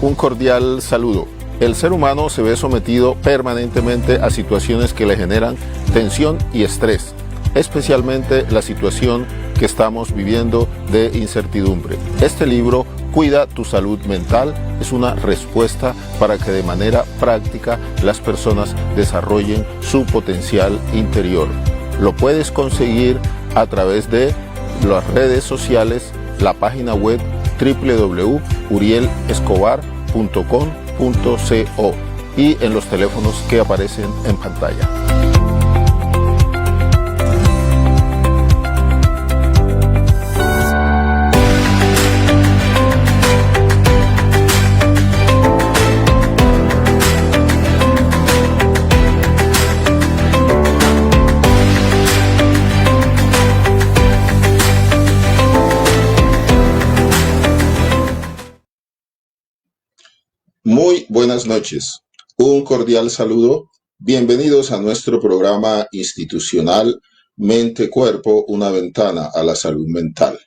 Un cordial saludo. El ser humano se ve sometido permanentemente a situaciones que le generan tensión y estrés, especialmente la situación que estamos viviendo de incertidumbre. Este libro, Cuida tu salud mental, es una respuesta para que de manera práctica las personas desarrollen su potencial interior. Lo puedes conseguir a través de las redes sociales, la página web www.urielescobar.com.co y en los teléfonos que aparecen en pantalla. Muy buenas noches, un cordial saludo, bienvenidos a nuestro programa institucional Mente-Cuerpo, una ventana a la salud mental.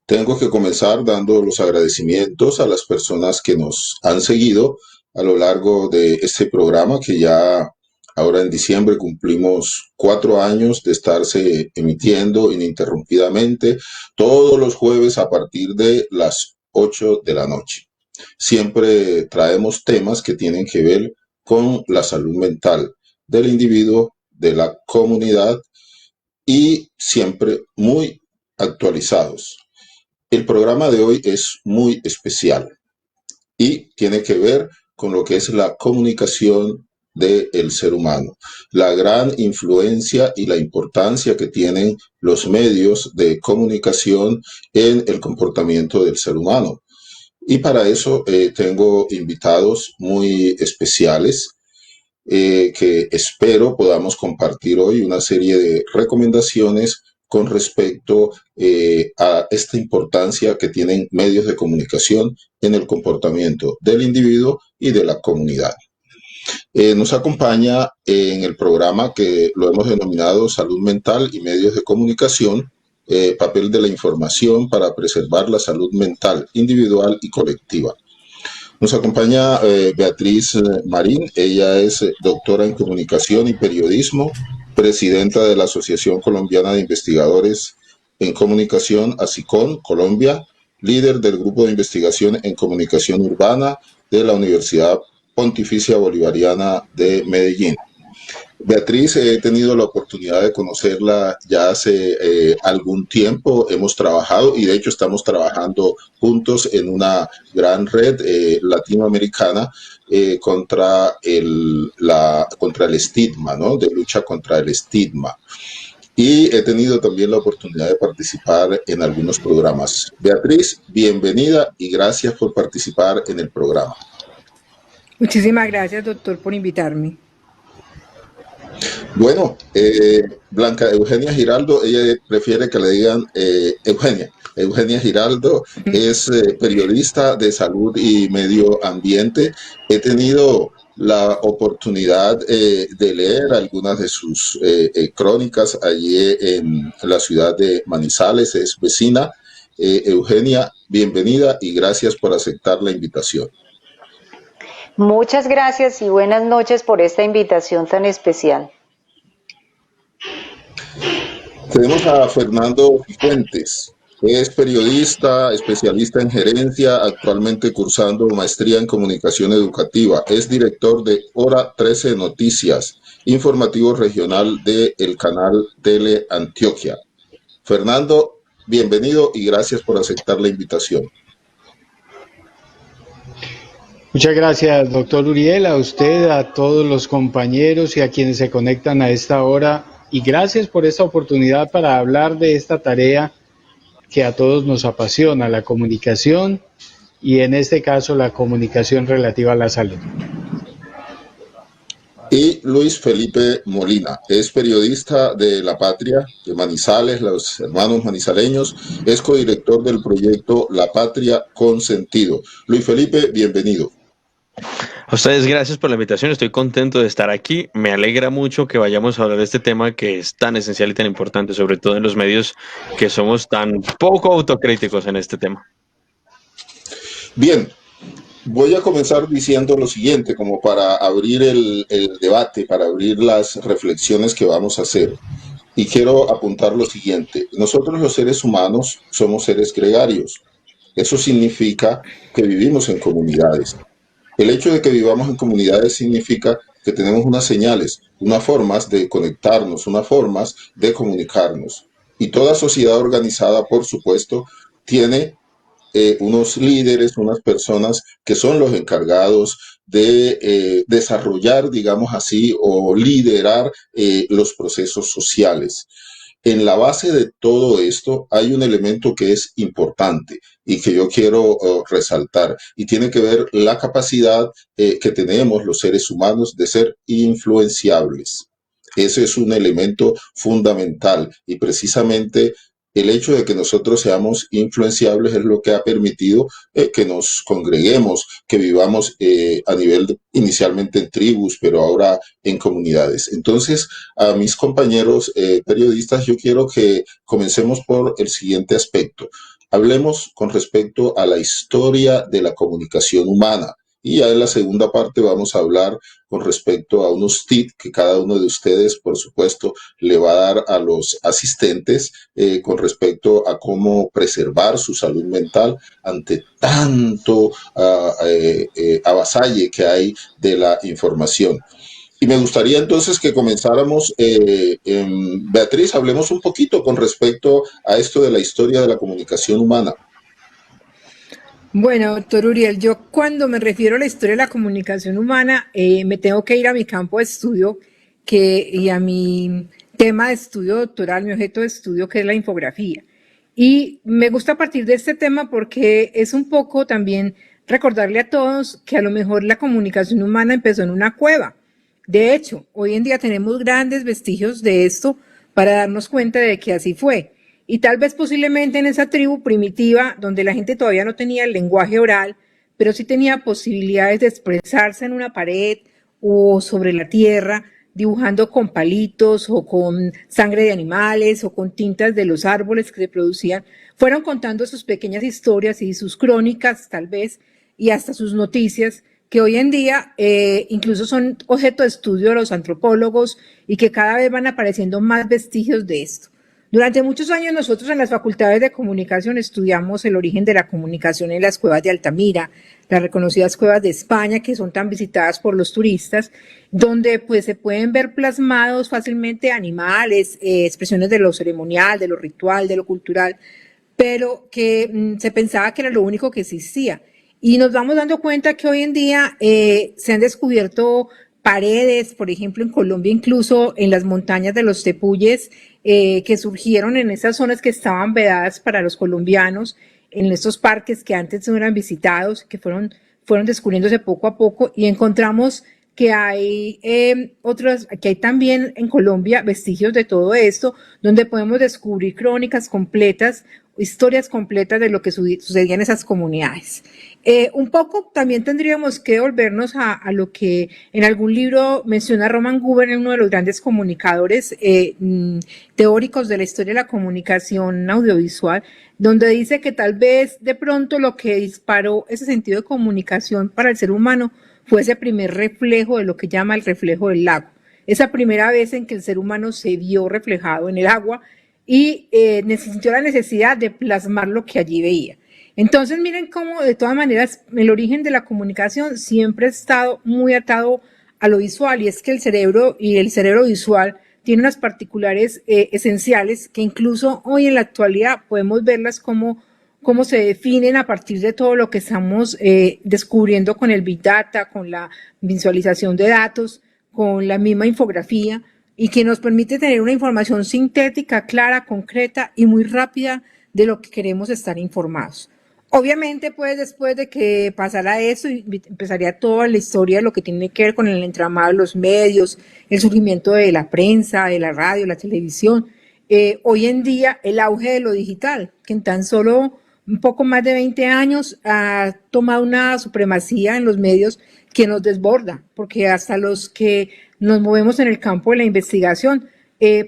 Tengo que comenzar dando los agradecimientos a las personas que nos han seguido a lo largo de este programa, que ya ahora en diciembre cumplimos 4 años de estarse emitiendo ininterrumpidamente todos los jueves a partir de las 8 de la noche. Siempre traemos temas que tienen que ver con la salud mental del individuo, de la comunidad y siempre muy actualizados. El programa de hoy es muy especial y tiene que ver con lo que es la comunicación del ser humano, la gran influencia y la importancia que tienen los medios de comunicación en el comportamiento del ser humano. Y para eso tengo invitados muy especiales que espero podamos compartir hoy una serie de recomendaciones con respecto a esta importancia que tienen medios de comunicación en el comportamiento del individuo y de la comunidad. Nos acompaña en el programa que lo hemos denominado Salud Mental y Medios de Comunicación, papel de la información para preservar la salud mental individual y colectiva. Nos acompaña Beatriz Marín, ella es doctora en comunicación y periodismo, presidenta de la Asociación Colombiana de Investigadores en Comunicación, ASICON, Colombia, líder del Grupo de Investigación en Comunicación Urbana de la Universidad Pontificia Bolivariana de Medellín. Beatriz, he tenido la oportunidad de conocerla ya hace algún tiempo, hemos trabajado y de hecho estamos trabajando juntos en una gran red latinoamericana contra el estigma, ¿no? De lucha contra el estigma. Y he tenido también la oportunidad de participar en algunos programas. Beatriz, bienvenida y gracias por participar en el programa. Muchísimas gracias, doctor, por invitarme. Bueno, Blanca Eugenia Giraldo, ella prefiere que le digan Eugenia. Eugenia Giraldo es periodista de salud y medio ambiente. He tenido la oportunidad de leer algunas de sus crónicas allí en la ciudad de Manizales, es vecina. Eugenia, bienvenida y gracias por aceptar la invitación. Muchas gracias y buenas noches por esta invitación tan especial. Tenemos a Fernando Fuentes, es periodista, especialista en gerencia, actualmente cursando maestría en comunicación educativa. Es director de Hora 13 Noticias, informativo regional del canal Tele Antioquia. Fernando, bienvenido y gracias por aceptar la invitación. Muchas gracias, doctor Uriel, a usted, a todos los compañeros y a quienes se conectan a esta hora. Y gracias por esta oportunidad para hablar de esta tarea que a todos nos apasiona, la comunicación y en este caso la comunicación relativa a la salud. Y Luis Felipe Molina, es periodista de La Patria, de Manizales, los hermanos manizaleños, es codirector del proyecto La Patria con Sentido. Luis Felipe, bienvenido. A ustedes gracias por la invitación, estoy contento de estar aquí, me alegra mucho que vayamos a hablar de este tema que es tan esencial y tan importante, sobre todo en los medios que somos tan poco autocríticos en este tema. Bien, Voy a comenzar diciendo lo siguiente, como para abrir el debate, para abrir las reflexiones que vamos a hacer. Y quiero apuntar lo siguiente. Nosotros los seres humanos somos seres gregarios. Eso significa que vivimos en comunidades. El hecho de que vivamos en comunidades significa que tenemos unas señales, unas formas de conectarnos, unas formas de comunicarnos. Y toda sociedad organizada, por supuesto, tiene unos líderes, unas personas que son los encargados de desarrollar, digamos así, o liderar los procesos sociales. En la base de todo esto hay un elemento que es importante y que yo quiero resaltar, y tiene que ver la capacidad que tenemos los seres humanos de ser influenciables. Ese es un elemento fundamental, y precisamente el hecho de que nosotros seamos influenciables es lo que ha permitido que nos congreguemos, que vivamos a nivel inicialmente en tribus, pero ahora en comunidades. Entonces, a mis compañeros periodistas, yo quiero que comencemos por el siguiente aspecto. Hablemos con respecto a la historia de la comunicación humana. Y ya en la segunda parte vamos a hablar con respecto a unos tips que cada uno de ustedes, por supuesto, le va a dar a los asistentes con respecto a cómo preservar su salud mental ante tanto avasalle que hay de la información. Y me gustaría entonces que comenzáramos, Beatriz, hablemos un poquito con respecto a esto de la historia de la comunicación humana. Bueno, doctor Uriel, yo cuando me refiero a la historia de la comunicación humana, me tengo que ir a mi campo de estudio y a mi tema de estudio doctoral, mi objeto de estudio, que es la infografía. Y me gusta partir de este tema porque es un poco también recordarle a todos que a lo mejor la comunicación humana empezó en una cueva. De hecho, hoy en día tenemos grandes vestigios de esto para darnos cuenta de que así fue. Y tal vez posiblemente en esa tribu primitiva, donde la gente todavía no tenía el lenguaje oral, pero sí tenía posibilidades de expresarse en una pared o sobre la tierra, dibujando con palitos o con sangre de animales o con tintas de los árboles que se producían, fueron contando sus pequeñas historias y sus crónicas tal vez, y hasta sus noticias, que hoy en día incluso son objeto de estudio de los antropólogos y que cada vez van apareciendo más vestigios de esto. Durante muchos años nosotros en las facultades de comunicación estudiamos el origen de la comunicación en las cuevas de Altamira, las reconocidas cuevas de España que son tan visitadas por los turistas, donde pues se pueden ver plasmados fácilmente animales, expresiones de lo ceremonial, de lo ritual, de lo cultural, pero que se pensaba que era lo único que existía. Y nos vamos dando cuenta que hoy en día se han descubierto paredes, por ejemplo en Colombia, incluso en las montañas de los Tepuyes, que surgieron en esas zonas que estaban vedadas para los colombianos, en estos parques que antes no eran visitados, que fueron descubriéndose poco a poco, y encontramos que hay que hay también en Colombia vestigios de todo esto, donde podemos descubrir crónicas completas, historias completas de lo que sucedía en esas comunidades. Un poco también tendríamos que volvernos a lo que en algún libro menciona Roman Gubern, uno de los grandes comunicadores teóricos de la historia de la comunicación audiovisual, donde dice que tal vez de pronto lo que disparó ese sentido de comunicación para el ser humano fue ese primer reflejo de lo que llama el reflejo del lago. Esa primera vez en que el ser humano se vio reflejado en el agua y sintió la necesidad de plasmar lo que allí veía. Entonces miren cómo de todas maneras el origen de la comunicación siempre ha estado muy atado a lo visual, y es que el cerebro visual tiene unas particulares esenciales que incluso hoy en la actualidad podemos verlas cómo se definen a partir de todo lo que estamos descubriendo con el Big Data, con la visualización de datos, con la misma infografía, y que nos permite tener una información sintética, clara, concreta y muy rápida de lo que queremos estar informados. Obviamente, pues después de que pasara eso, empezaría toda la historia de lo que tiene que ver con el entramado de los medios, el surgimiento de la prensa, de la radio, la televisión. Hoy en día, el auge de lo digital, que en tan solo un poco más de 20 años ha tomado una supremacía en los medios que nos desborda, porque hasta los que nos movemos en el campo de la investigación,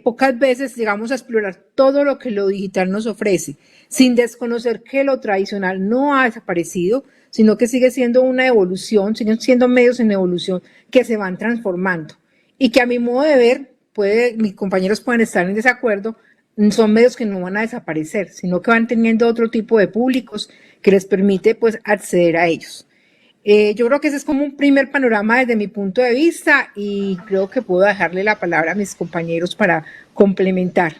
pocas veces llegamos a explorar todo lo que lo digital nos ofrece, sin desconocer que lo tradicional no ha desaparecido, sino que sigue siendo una evolución, siguen siendo medios en evolución que se van transformando y que a mi modo de ver, mis compañeros pueden estar en desacuerdo, son medios que no van a desaparecer, sino que van teniendo otro tipo de públicos que les permite pues acceder a ellos. Yo creo que ese es como un primer panorama desde mi punto de vista y creo que puedo dejarle la palabra a mis compañeros para complementar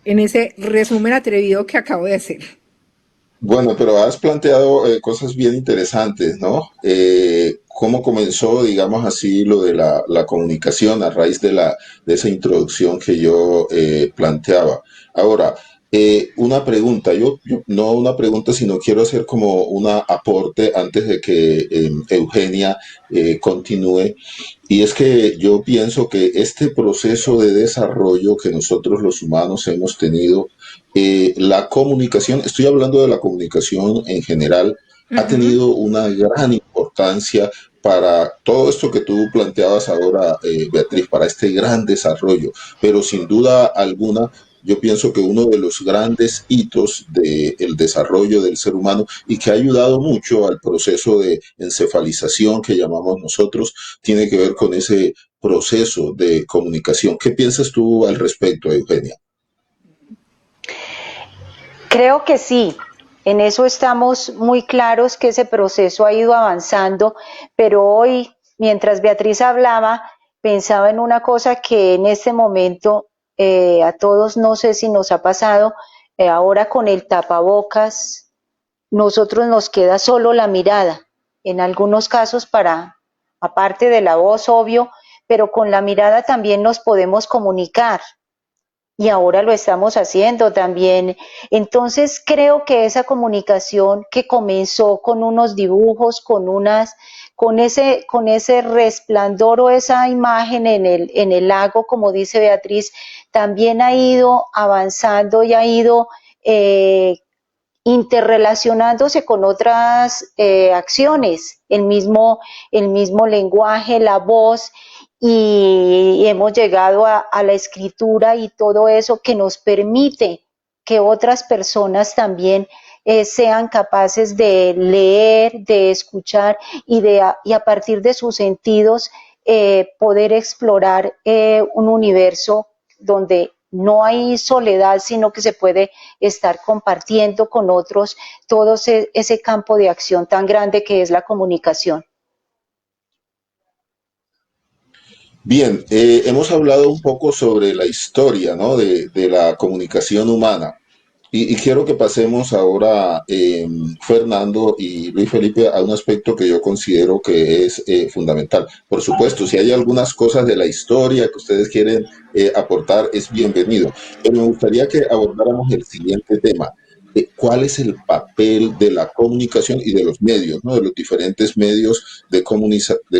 en ese resumen atrevido que acabo de hacer. Bueno, pero has planteado cosas bien interesantes, ¿no? ¿Cómo comenzó, digamos así, lo de la comunicación a raíz de esa introducción que yo planteaba? Ahora, una pregunta, no una pregunta, sino quiero hacer como un aporte antes de que Eugenia continúe. Y es que yo pienso que este proceso de desarrollo que nosotros los humanos hemos tenido, la comunicación, estoy hablando de la comunicación en general, ha tenido una gran importancia para todo esto que tú planteabas ahora, Beatriz, para este gran desarrollo. Pero sin duda alguna, yo pienso que uno de los grandes hitos del desarrollo del ser humano y que ha ayudado mucho al proceso de encefalización que llamamos nosotros, tiene que ver con ese proceso de comunicación. ¿Qué piensas tú al respecto, Eugenia? Creo que sí, en eso estamos muy claros que ese proceso ha ido avanzando, pero hoy, mientras Beatriz hablaba, pensaba en una cosa que en este momento a todos no sé si nos ha pasado, ahora con el tapabocas, nosotros nos queda solo la mirada, en algunos casos aparte de la voz, obvio, pero con la mirada también nos podemos comunicar. Y ahora lo estamos haciendo también. Entonces creo que esa comunicación que comenzó con unos dibujos, con ese resplandor o esa imagen en el lago, como dice Beatriz, también ha ido avanzando y ha ido interrelacionándose con otras acciones, el mismo lenguaje, la voz, y hemos llegado a la escritura y todo eso que nos permite que otras personas también sean capaces de leer, de escuchar y a partir de sus sentidos poder explorar un universo donde no hay soledad, sino que se puede estar compartiendo con otros todo ese campo de acción tan grande que es la comunicación. Bien, hemos hablado un poco sobre la historia, ¿no? de la comunicación humana y quiero que pasemos ahora, Fernando y Luis Felipe, a un aspecto que yo considero que es fundamental. Por supuesto, si hay algunas cosas de la historia que ustedes quieren aportar, es bienvenido. Pero me gustaría que abordáramos el siguiente tema. ¿Cuál es el papel de la comunicación y de los medios, ¿no? De los diferentes medios de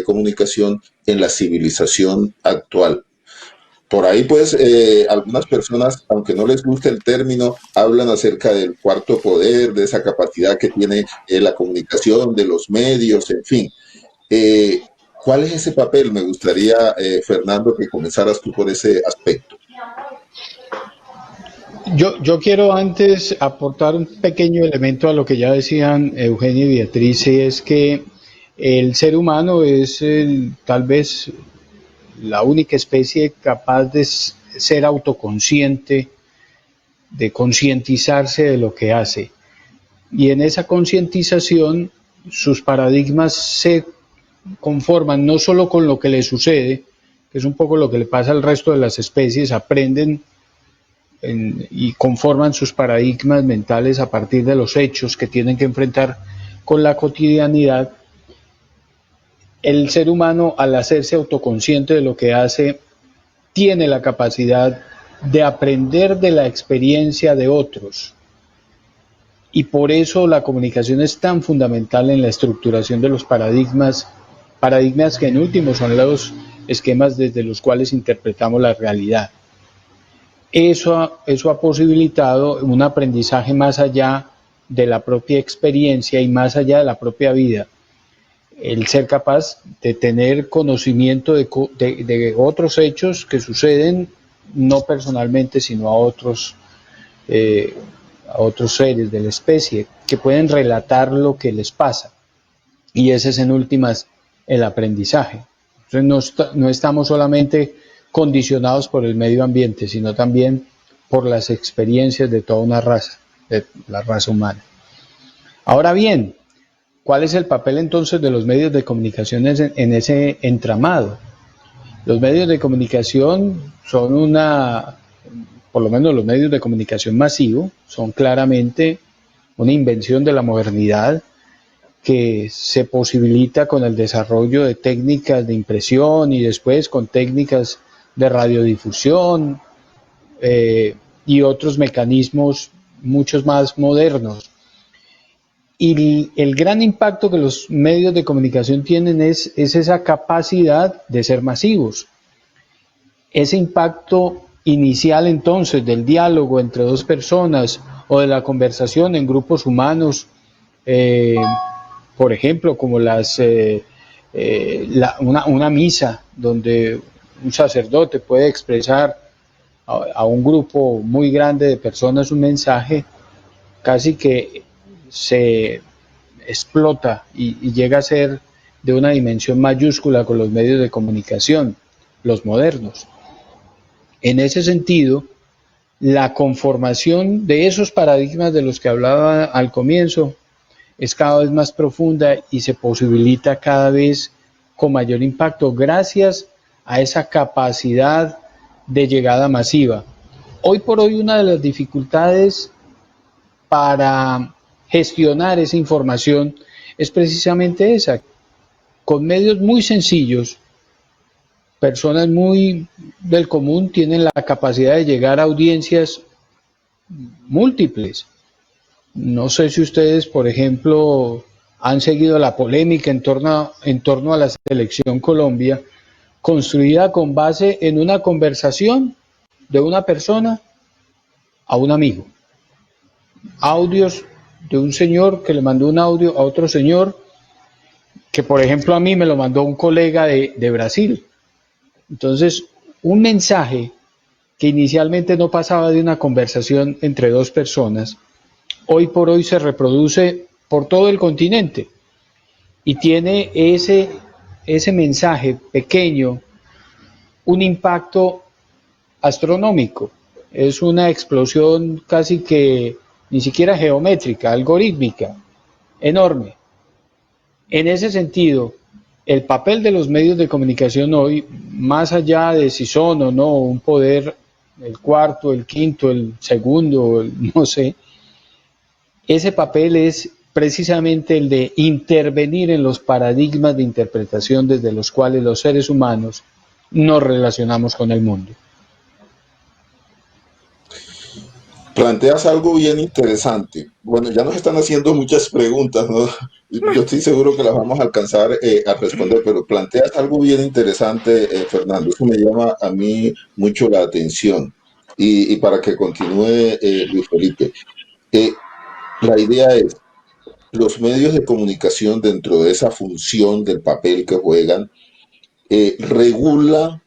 comunicación en la civilización actual? Por ahí, pues, algunas personas, aunque no les guste el término, hablan acerca del cuarto poder, de esa capacidad que tiene la comunicación, de los medios, en fin. Eh, ¿Cuál es ese papel? Me gustaría, Fernando, que comenzaras tú por ese aspecto. Yo quiero antes aportar un pequeño elemento a lo que ya decían Eugenio y Beatriz, y es que el ser humano es tal vez la única especie capaz de ser autoconsciente, de concientizarse de lo que hace. Y en esa concientización sus paradigmas se conforman no solo con lo que le sucede, que es un poco lo que le pasa al resto de las especies, aprenden y conforman sus paradigmas mentales a partir de los hechos que tienen que enfrentar con la cotidianidad. El ser humano, al hacerse autoconsciente de lo que hace, tiene la capacidad de aprender de la experiencia de otros. Y por eso la comunicación es tan fundamental en la estructuración de los paradigmas que en último son los esquemas desde los cuales interpretamos la realidad. Eso ha posibilitado un aprendizaje más allá de la propia experiencia y más allá de la propia vida. El ser capaz de tener conocimiento de otros hechos que suceden no personalmente, sino a otros seres de la especie, que pueden relatar lo que les pasa. y ese es en últimas el aprendizaje. Entonces no estamos solamente condicionados por el medio ambiente, sino también por las experiencias de toda una raza, de la raza humana. Ahora bien, ¿cuál es el papel entonces de los medios de comunicación en ese entramado? Los medios de comunicación son por lo menos los medios de comunicación masivos, son claramente una invención de la modernidad que se posibilita con el desarrollo de técnicas de impresión y después con técnicas de radiodifusión y otros mecanismos muchos más modernos. Y el gran impacto que los medios de comunicación tienen es esa capacidad de ser masivos. Ese impacto inicial entonces del diálogo entre dos personas o de la conversación en grupos humanos, por ejemplo, como una misa donde un sacerdote puede expresar a un grupo muy grande de personas un mensaje, casi que se explota y llega a ser de una dimensión mayúscula con los medios de comunicación, los modernos. En ese sentido, la conformación de esos paradigmas de los que hablaba al comienzo es cada vez más profunda y se posibilita cada vez con mayor impacto gracias a esa capacidad de llegada masiva. Hoy por hoy una de las dificultades para gestionar esa información es precisamente esa. Con medios muy sencillos, personas muy del común tienen la capacidad de llegar a audiencias múltiples. No sé si ustedes, por ejemplo, han seguido la polémica en torno a la selección Colombia, construida con base en una conversación de una persona a un amigo. Audios de un señor que le mandó un audio a otro señor, que por ejemplo a mí me lo mandó un colega de Brasil. Entonces, un mensaje que inicialmente no pasaba de una conversación entre dos personas, hoy por hoy se reproduce por todo el continente y tiene ese mensaje pequeño un impacto astronómico. Es una explosión casi que ni siquiera geométrica, algorítmica, enorme. En ese sentido, el papel de los medios de comunicación hoy, más allá de si son o no un poder, el cuarto, el quinto, el segundo, no sé, ese papel es precisamente el de intervenir en los paradigmas de interpretación desde los cuales los seres humanos nos relacionamos con el mundo. Planteas algo bien interesante. Bueno, ya nos están haciendo muchas preguntas, ¿no? Yo estoy seguro que las vamos a alcanzar a responder, pero planteas algo bien interesante, Fernando. Eso me llama a mí mucho la atención. Y para que continúe Luis Felipe, la idea es, los medios de comunicación dentro de esa función del papel que juegan, regulan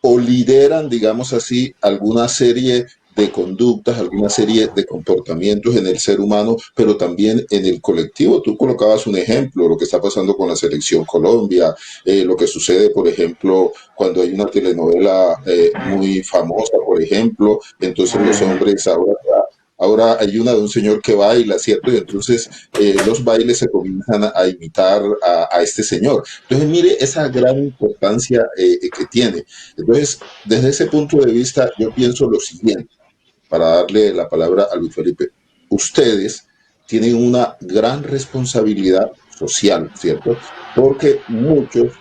o lideran, digamos así, alguna serie de conductas, alguna serie de comportamientos en el ser humano, pero también en el colectivo. Tú colocabas un ejemplo, lo que está pasando con la selección Colombia, lo que sucede, por ejemplo, cuando hay una telenovela muy famosa, por ejemplo, entonces los hombres ahora hay una de un señor que baila, ¿cierto? Y entonces los bailes se comienzan a imitar a este señor. Entonces, mire esa gran importancia que tiene. Entonces, desde ese punto de vista, yo pienso lo siguiente, para darle la palabra a Luis Felipe. Ustedes tienen una gran responsabilidad social, ¿cierto? Porque muchos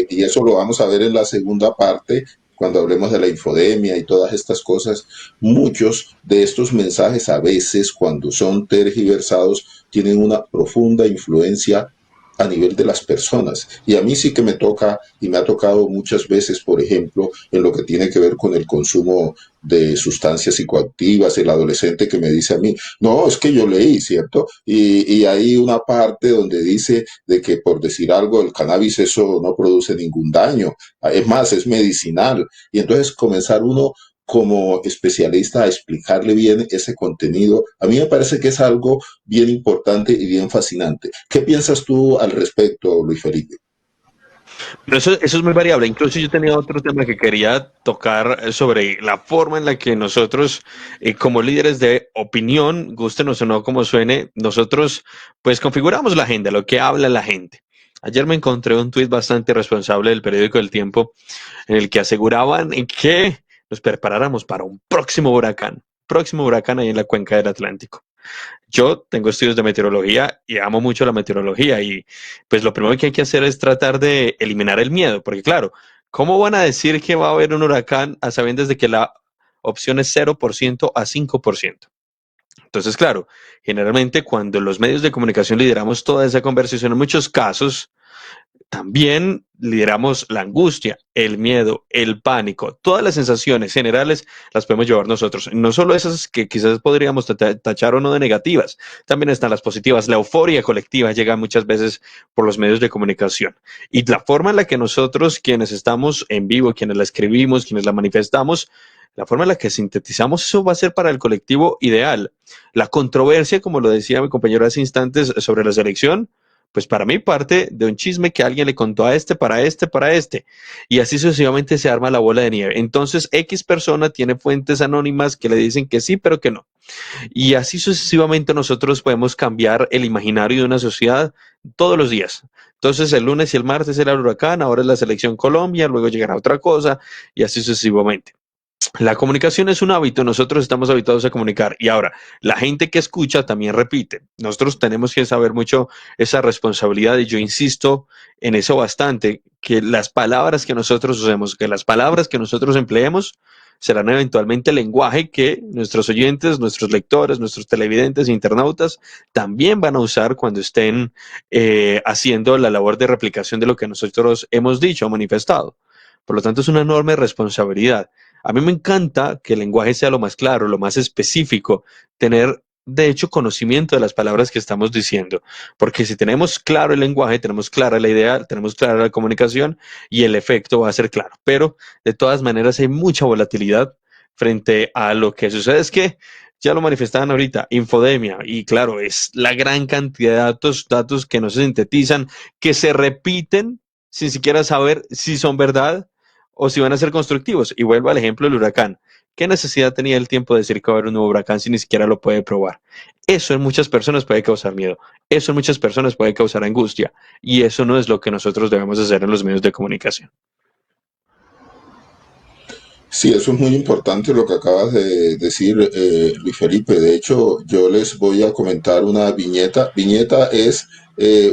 y eso lo vamos a ver en la segunda parte, cuando hablemos de la infodemia y todas estas cosas, muchos de estos mensajes a veces, cuando son tergiversados, tienen una profunda influencia a nivel de las personas. Y a mí sí que me toca y me ha tocado muchas veces, por ejemplo, en lo que tiene que ver con el consumo de sustancias psicoactivas, el adolescente que me dice a mí, no, es que yo leí, ¿cierto? Y hay una parte donde dice de que, por decir algo, el cannabis eso no produce ningún daño, es más, es medicinal. Y entonces comenzar uno como especialista a explicarle bien ese contenido, a mí me parece que es algo bien importante y bien fascinante. ¿Qué piensas tú al respecto, Luis Felipe? Pero eso es muy variable. Incluso yo tenía otro tema que quería tocar sobre la forma en la que nosotros, como líderes de opinión, gustenos o no como suene, nosotros pues configuramos la agenda, lo que habla la gente. Ayer me encontré un tuit bastante responsable del periódico El Tiempo en el que aseguraban que nos preparáramos para un próximo huracán ahí en la cuenca del Atlántico. Yo tengo estudios de meteorología y amo mucho la meteorología y pues lo primero que hay que hacer es tratar de eliminar el miedo, porque claro, ¿cómo van a decir que va a haber un huracán a sabiendas de que la opción es 0% a 5%? Entonces, claro, generalmente cuando los medios de comunicación lideramos toda esa conversación, en muchos casos también lideramos la angustia, el miedo, el pánico, todas las sensaciones generales las podemos llevar nosotros. No solo esas que quizás podríamos tachar o no de negativas, también están las positivas. La euforia colectiva llega muchas veces por los medios de comunicación. Y la forma en la que nosotros, quienes estamos en vivo, quienes la escribimos, quienes la manifestamos, la forma en la que sintetizamos eso va a ser para el colectivo ideal. La controversia, como lo decía mi compañero hace instantes sobre la selección, pues para mí parte de un chisme que alguien le contó a este, para este, para este. Y así sucesivamente se arma la bola de nieve. Entonces X persona tiene fuentes anónimas que le dicen que sí, pero que no. Y así sucesivamente nosotros podemos cambiar el imaginario de una sociedad todos los días. Entonces el lunes y el martes era el huracán, ahora es la selección Colombia, luego llegará otra cosa y así sucesivamente. La comunicación es un hábito, nosotros estamos habituados a comunicar y ahora la gente que escucha también repite. Nosotros tenemos que saber mucho esa responsabilidad y yo insisto en eso bastante, que las palabras que nosotros usemos, que las palabras que nosotros empleemos serán eventualmente el lenguaje que nuestros oyentes, nuestros lectores, nuestros televidentes e internautas también van a usar cuando estén haciendo la labor de replicación de lo que nosotros hemos dicho o manifestado. Por lo tanto, es una enorme responsabilidad. A mí me encanta que el lenguaje sea lo más claro, lo más específico, tener de hecho conocimiento de las palabras que estamos diciendo, porque si tenemos claro el lenguaje, tenemos clara la idea, tenemos clara la comunicación y el efecto va a ser claro, pero de todas maneras hay mucha volatilidad frente a lo que sucede es que ya lo manifestaban ahorita, infodemia, y claro, es la gran cantidad de datos que no se sintetizan, que se repiten sin siquiera saber si son verdad o si van a ser constructivos. Y vuelvo al ejemplo del huracán. ¿Qué necesidad tenía el tiempo de decir que va a haber un nuevo huracán si ni siquiera lo puede probar? Eso en muchas personas puede causar miedo. Eso en muchas personas puede causar angustia. Y eso no es lo que nosotros debemos hacer en los medios de comunicación. Sí, eso es muy importante lo que acabas de decir, Luis Felipe. De hecho, yo les voy a comentar una viñeta. Viñeta es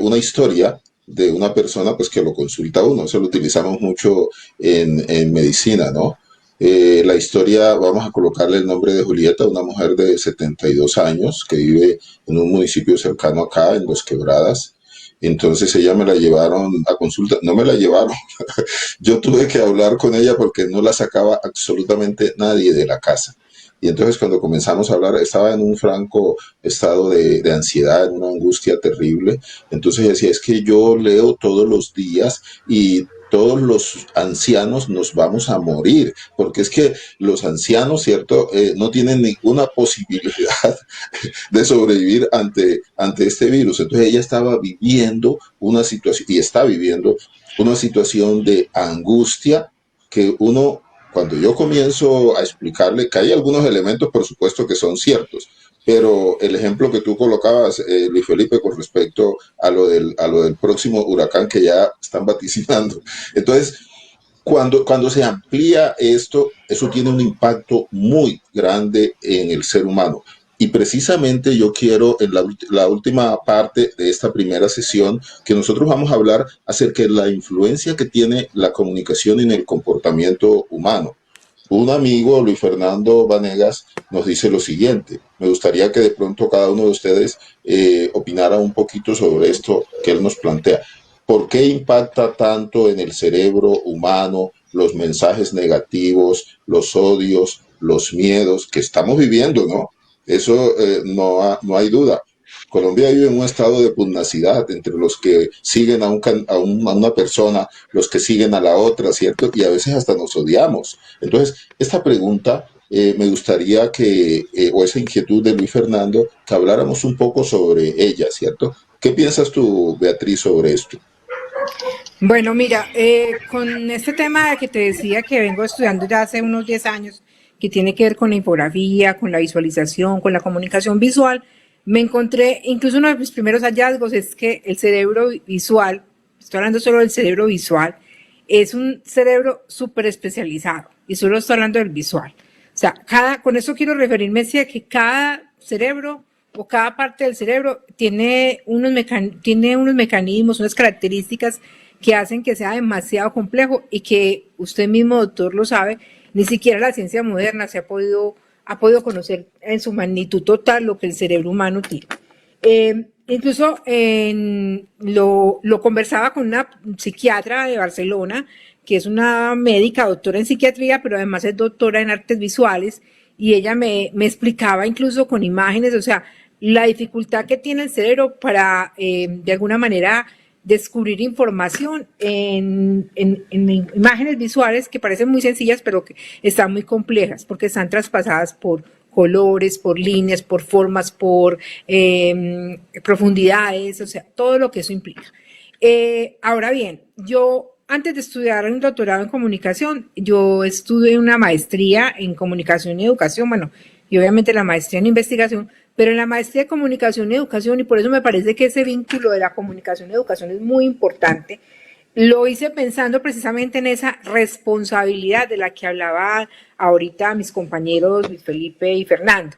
una historia de una persona pues que lo consulta a uno. Eso lo utilizamos mucho en medicina, ¿no? La historia, vamos a colocarle el nombre de Julieta, una mujer de 72 años que vive en un municipio cercano acá, en Los Quebradas. Entonces ella me la llevaron a consulta, no me la llevaron, yo tuve que hablar con ella porque no la sacaba absolutamente nadie de la casa. Y entonces cuando comenzamos a hablar, estaba en un franco estado de ansiedad, en una angustia terrible. Entonces decía, es que yo leo todos los días y todos los ancianos nos vamos a morir, porque es que los ancianos, ¿cierto? No tienen ninguna posibilidad de sobrevivir ante este virus. Entonces ella estaba viviendo una situación, y está viviendo una situación de angustia que uno, cuando yo comienzo a explicarle, que hay algunos elementos, por supuesto, que son ciertos, pero el ejemplo que tú colocabas, Luis Felipe, con respecto a lo del próximo huracán que ya están vaticinando. Entonces, cuando se amplía esto, eso tiene un impacto muy grande en el ser humano. Y precisamente yo quiero en la última parte de esta primera sesión que nosotros vamos a hablar acerca de la influencia que tiene la comunicación en el comportamiento humano. Un amigo, Luis Fernando Vanegas, nos dice lo siguiente. Me gustaría que de pronto cada uno de ustedes opinara un poquito sobre esto que él nos plantea. ¿Por qué impacta tanto en el cerebro humano los mensajes negativos, los odios, los miedos que estamos viviendo, ¿no? Eso no hay duda. Colombia vive en un estado de pugnacidad entre los que siguen a una persona, los que siguen a la otra, ¿cierto? Y a veces hasta nos odiamos. Entonces, esta pregunta me gustaría o esa inquietud de Luis Fernando, que habláramos un poco sobre ella, ¿cierto? ¿Qué piensas tú, Beatriz, sobre esto? Bueno, mira, con este tema que te decía que vengo estudiando ya hace unos 10 años, que tiene que ver con la infografía, con la visualización, con la comunicación visual, me encontré, incluso uno de mis primeros hallazgos es que el cerebro visual, estoy hablando solo del cerebro visual, es un cerebro súper especializado, y solo estoy hablando del visual. O sea, con eso quiero referirme a que cada cerebro o cada parte del cerebro tiene unos mecanismos, unas características que hacen que sea demasiado complejo y que usted mismo, doctor, lo sabe, ni siquiera la ciencia moderna ha podido conocer en su magnitud total lo que el cerebro humano tiene. Incluso lo conversaba con una psiquiatra de Barcelona, que es una médica, doctora en psiquiatría, pero además es doctora en artes visuales, y ella me explicaba incluso con imágenes, o sea, la dificultad que tiene el cerebro para, de alguna manera, descubrir información en imágenes visuales que parecen muy sencillas, pero que están muy complejas, porque están traspasadas por colores, por líneas, por formas, por profundidades, o sea, todo lo que eso implica. Ahora bien, yo antes de estudiar un doctorado en comunicación, yo estudié una maestría en comunicación y educación, bueno, y obviamente la maestría en investigación, pero en la maestría de comunicación y educación, y por eso me parece que ese vínculo de la comunicación y educación es muy importante, lo hice pensando precisamente en esa responsabilidad de la que hablaba ahorita mis compañeros Luis Felipe y Fernando,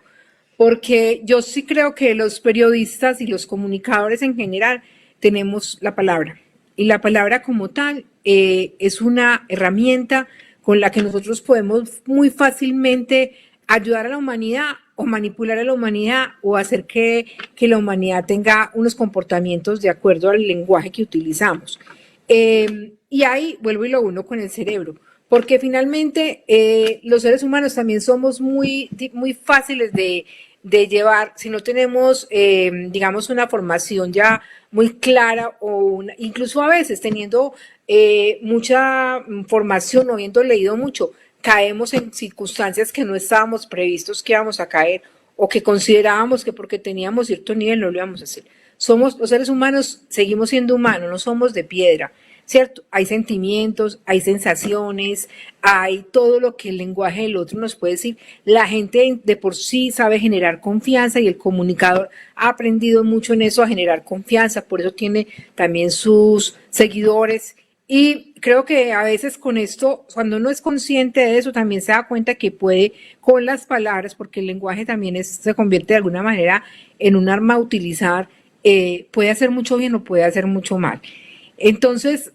porque yo sí creo que los periodistas y los comunicadores en general tenemos la palabra, y la palabra como tal es una herramienta con la que nosotros podemos muy fácilmente ayudar a la humanidad o manipular a la humanidad o hacer que la humanidad tenga unos comportamientos de acuerdo al lenguaje que utilizamos. Y ahí vuelvo y lo uno con el cerebro, porque finalmente los seres humanos también somos muy fáciles de llevar, si no tenemos, digamos, una formación ya muy clara o incluso a veces teniendo mucha formación o habiendo leído mucho, caemos en circunstancias que no estábamos previstos que íbamos a caer o que considerábamos que porque teníamos cierto nivel no lo íbamos a hacer. Los seres humanos, seguimos siendo humanos, no somos de piedra, ¿cierto? Hay sentimientos, hay sensaciones, hay todo lo que el lenguaje del otro nos puede decir. La gente de por sí sabe generar confianza y el comunicador ha aprendido mucho en eso, a generar confianza, por eso tiene también sus seguidores. Y creo que a veces con esto, cuando uno es consciente de eso, también se da cuenta que puede con las palabras, porque el lenguaje también se convierte de alguna manera en un arma a utilizar, puede hacer mucho bien o puede hacer mucho mal. Entonces,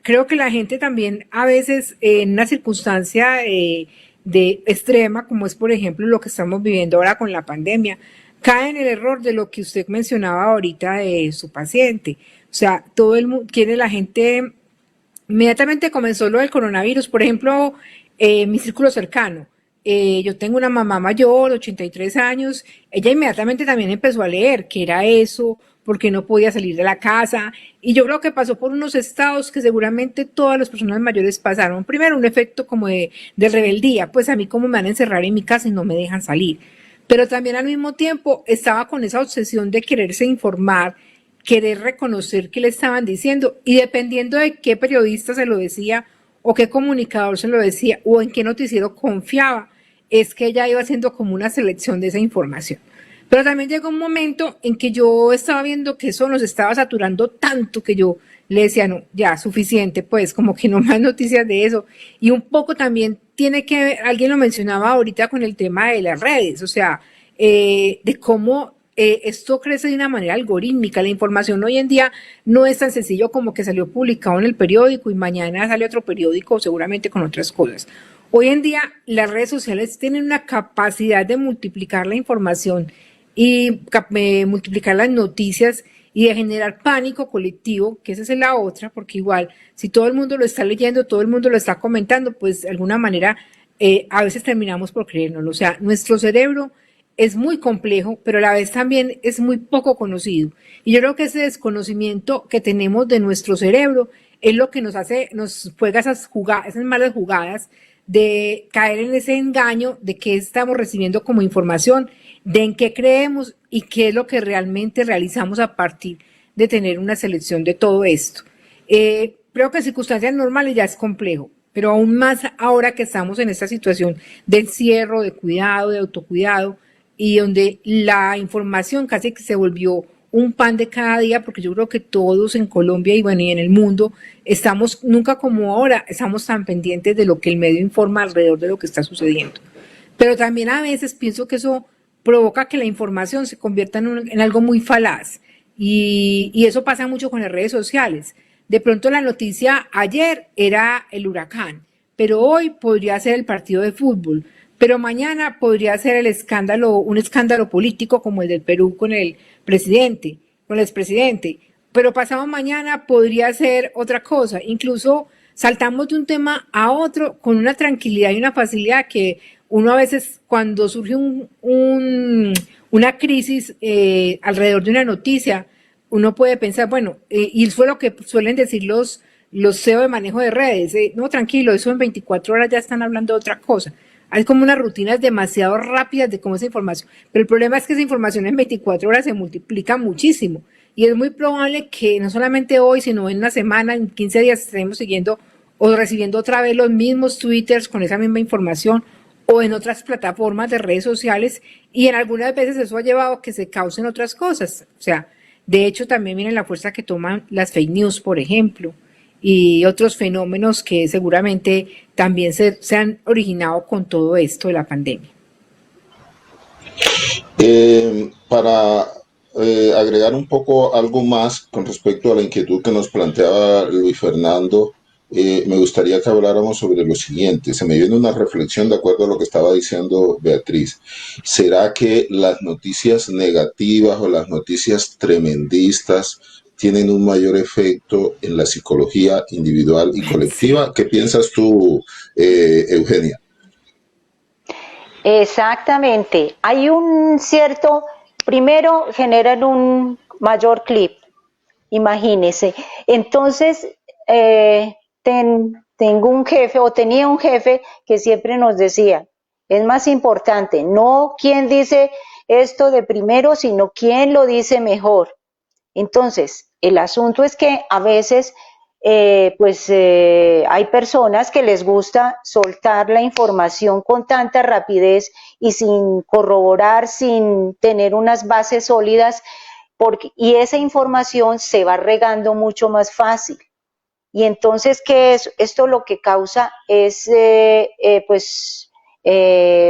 creo que la gente también a veces en una circunstancia de extrema, como es por ejemplo lo que estamos viviendo ahora con la pandemia, cae en el error de lo que usted mencionaba ahorita de su paciente. O sea, todo el mundo quiere, la gente inmediatamente comenzó lo del coronavirus, por ejemplo, mi círculo cercano. Yo tengo una mamá mayor, 83 años, ella inmediatamente también empezó a leer qué era eso, porque no podía salir de la casa, y yo creo que pasó por unos estados que seguramente todas las personas mayores pasaron. Primero, un efecto como de rebeldía, pues a mí como me van a encerrar en mi casa y no me dejan salir, pero también al mismo tiempo estaba con esa obsesión de quererse informar, querer reconocer qué le estaban diciendo, y dependiendo de qué periodista se lo decía, o qué comunicador se lo decía, o en qué noticiero confiaba, es que ella iba haciendo como una selección de esa información. Pero también llegó un momento en que yo estaba viendo que eso nos estaba saturando tanto que yo le decía, no, ya, suficiente, pues, como que no más noticias de eso. Y un poco también tiene que ver, alguien lo mencionaba ahorita con el tema de las redes, o sea, de cómo esto crece de una manera algorítmica. La información hoy en día no es tan sencillo como que salió publicado en el periódico y mañana sale otro periódico, seguramente con otras cosas. Hoy en día las redes sociales tienen una capacidad de multiplicar la información y multiplicar las noticias y de generar pánico colectivo, que esa es la otra, porque igual si todo el mundo lo está leyendo, todo el mundo lo está comentando, pues de alguna manera a veces terminamos por creérnoslo. O sea, nuestro cerebro es muy complejo, pero a la vez también es muy poco conocido. Y yo creo que ese desconocimiento que tenemos de nuestro cerebro es lo que nos juega esas malas jugadas de caer en ese engaño de qué estamos recibiendo como información, de en qué creemos y qué es lo que realmente realizamos a partir de tener una selección de todo esto. Creo que en circunstancias normales ya es complejo, pero aún más ahora que estamos en esta situación de encierro, de cuidado, de autocuidado, y donde la información casi que se volvió un pan de cada día, porque yo creo que todos en Colombia y bueno, y en el mundo estamos, nunca como ahora, estamos tan pendientes de lo que el medio informa alrededor de lo que está sucediendo. Pero también a veces pienso que eso provoca que la información se convierta en algo muy falaz. Y eso pasa mucho con las redes sociales. De pronto la noticia ayer era el huracán, pero hoy podría ser el partido de fútbol, pero mañana podría ser un escándalo político como el del Perú con el expresidente, pero pasado mañana podría ser otra cosa. Incluso saltamos de un tema a otro con una tranquilidad y una facilidad que uno a veces cuando surge una crisis alrededor de una noticia, uno puede pensar, bueno, y fue lo que suelen decir los CEO de manejo de redes, no, tranquilo, eso en 24 horas ya están hablando de otra cosa. Hay como unas rutinas demasiado rápidas de cómo esa información, pero el problema es que esa información en 24 horas se multiplica muchísimo y es muy probable que no solamente hoy, sino en una semana, en 15 días estemos siguiendo o recibiendo otra vez los mismos twitters con esa misma información o en otras plataformas de redes sociales, y en algunas veces eso ha llevado a que se causen otras cosas. O sea, de hecho también miren la fuerza que toman las fake news, por ejemplo, y otros fenómenos que seguramente también se han originado con todo esto de la pandemia. Para agregar un poco algo más con respecto a la inquietud que nos planteaba Luis Fernando, me gustaría que habláramos sobre lo siguiente. Se me viene una reflexión de acuerdo a lo que estaba diciendo Beatriz. ¿Será que las noticias negativas o las noticias tremendistas tienen un mayor efecto en la psicología individual y colectiva? ¿Qué piensas tú, Eugenia? Exactamente. Hay un cierto, primero generan un mayor clip, imagínese. Entonces, tengo un jefe o tenía un jefe que siempre nos decía, es más importante no quién dice esto de primero, sino quién lo dice mejor. Entonces, el asunto es que a veces hay personas que les gusta soltar la información con tanta rapidez y sin corroborar, sin tener unas bases sólidas, y esa información se va regando mucho más fácil. Y entonces, ¿qué es? Esto lo que causa es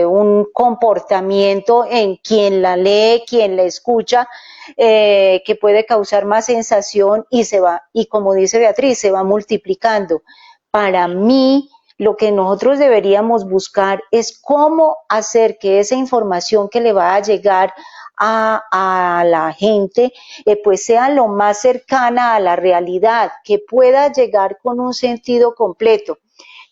un comportamiento en quien la lee, quien la escucha, que puede causar más sensación y como dice Beatriz, se va multiplicando. Para mí, lo que nosotros deberíamos buscar es cómo hacer que esa información que le va a llegar a la gente, pues sea lo más cercana a la realidad, que pueda llegar con un sentido completo.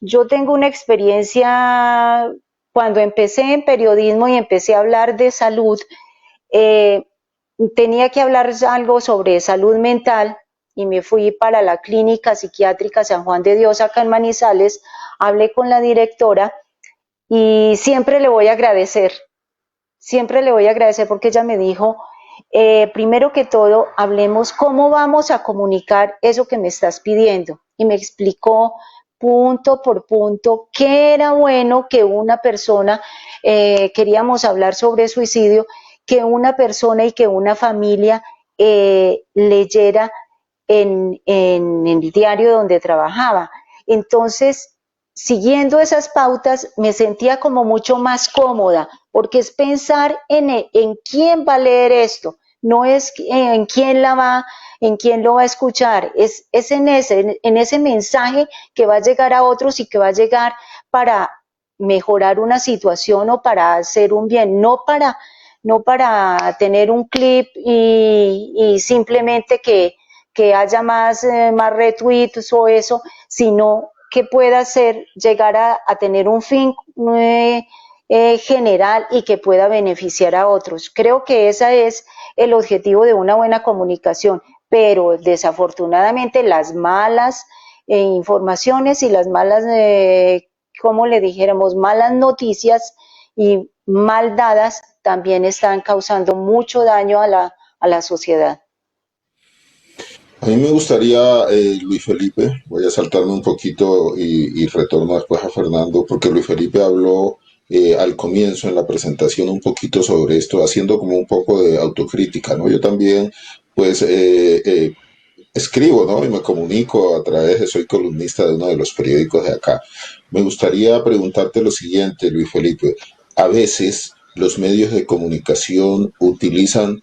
Yo tengo una experiencia cuando empecé en periodismo y empecé a hablar de salud, tenía que hablar algo sobre salud mental y me fui para la clínica psiquiátrica San Juan de Dios acá en Manizales, hablé con la directora y siempre le voy a agradecer porque ella me dijo, primero que todo, hablemos cómo vamos a comunicar eso que me estás pidiendo. Y me explicó punto por punto qué era bueno que una persona, queríamos hablar sobre suicidio, que una persona y que una familia leyera en el diario donde trabajaba. Entonces, siguiendo esas pautas, me sentía como mucho más cómoda, porque es pensar en quién va a leer esto, no es en quién lo va a escuchar, es en ese mensaje que va a llegar a otros y que va a llegar para mejorar una situación o para hacer un bien, no para tener un clip y simplemente que haya más retweets o eso, sino que pueda llegar a tener un fin general y que pueda beneficiar a otros. Creo que ese es el objetivo de una buena comunicación, pero desafortunadamente las malas informaciones y las malas, como le dijéramos, malas noticias y mal dadas también están causando mucho daño a la sociedad. A mí me gustaría, Luis Felipe, voy a saltarme un poquito y retorno después a Fernando, porque Luis Felipe habló al comienzo en la presentación un poquito sobre esto, haciendo como un poco de autocrítica, ¿no? Yo también, pues, escribo, ¿no? Y me comunico a través de, soy columnista de uno de los periódicos de acá. Me gustaría preguntarte lo siguiente, Luis Felipe. A veces los medios de comunicación utilizan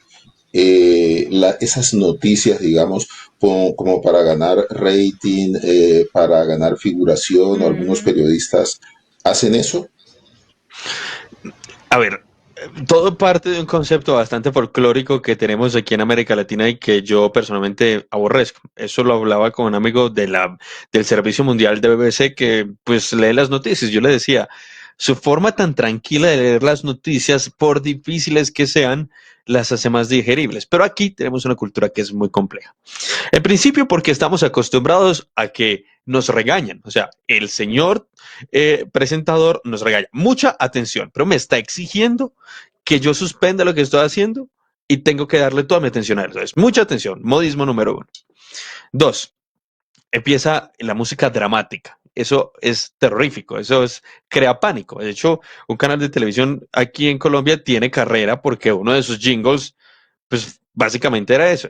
esas noticias, digamos, como para ganar rating, para ganar figuración, o algunos periodistas hacen eso. A ver, todo parte de un concepto bastante folclórico que tenemos aquí en América Latina y que yo personalmente aborrezco. Eso lo hablaba con un amigo del Servicio Mundial de BBC que pues lee las noticias. Yo le decía, su forma tan tranquila de leer las noticias, por difíciles que sean, las hace más digeribles. Pero aquí tenemos una cultura que es muy compleja. En principio porque estamos acostumbrados a que nos regañan. O sea, el señor presentador nos regaña. Mucha atención, pero me está exigiendo que yo suspenda lo que estoy haciendo y tengo que darle toda mi atención a él. Entonces, mucha atención, modismo número 1. 2, empieza la música dramática. Eso es terrorífico, crea pánico. De hecho, un canal de televisión aquí en Colombia tiene carrera porque uno de sus jingles, pues básicamente era eso.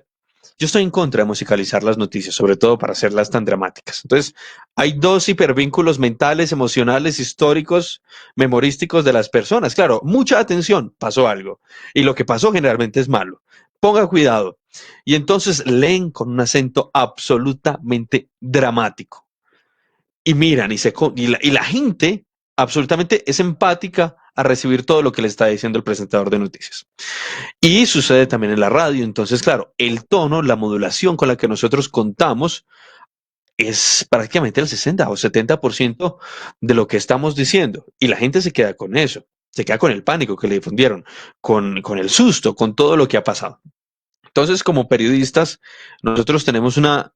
Yo estoy en contra de musicalizar las noticias, sobre todo para hacerlas tan dramáticas. Entonces, hay dos hipervínculos mentales, emocionales, históricos, memorísticos de las personas. Claro, mucha atención, pasó algo. Y lo que pasó generalmente es malo. Ponga cuidado. Y entonces leen con un acento absolutamente dramático. Y miran y la gente absolutamente es empática a recibir todo lo que le está diciendo el presentador de noticias. Y sucede también en la radio. Entonces, claro, el tono, la modulación con la que nosotros contamos es prácticamente el 60 o 70% de lo que estamos diciendo. Y la gente se queda con eso, se queda con el pánico que le difundieron, con el susto, con todo lo que ha pasado. Entonces, como periodistas, nosotros tenemos una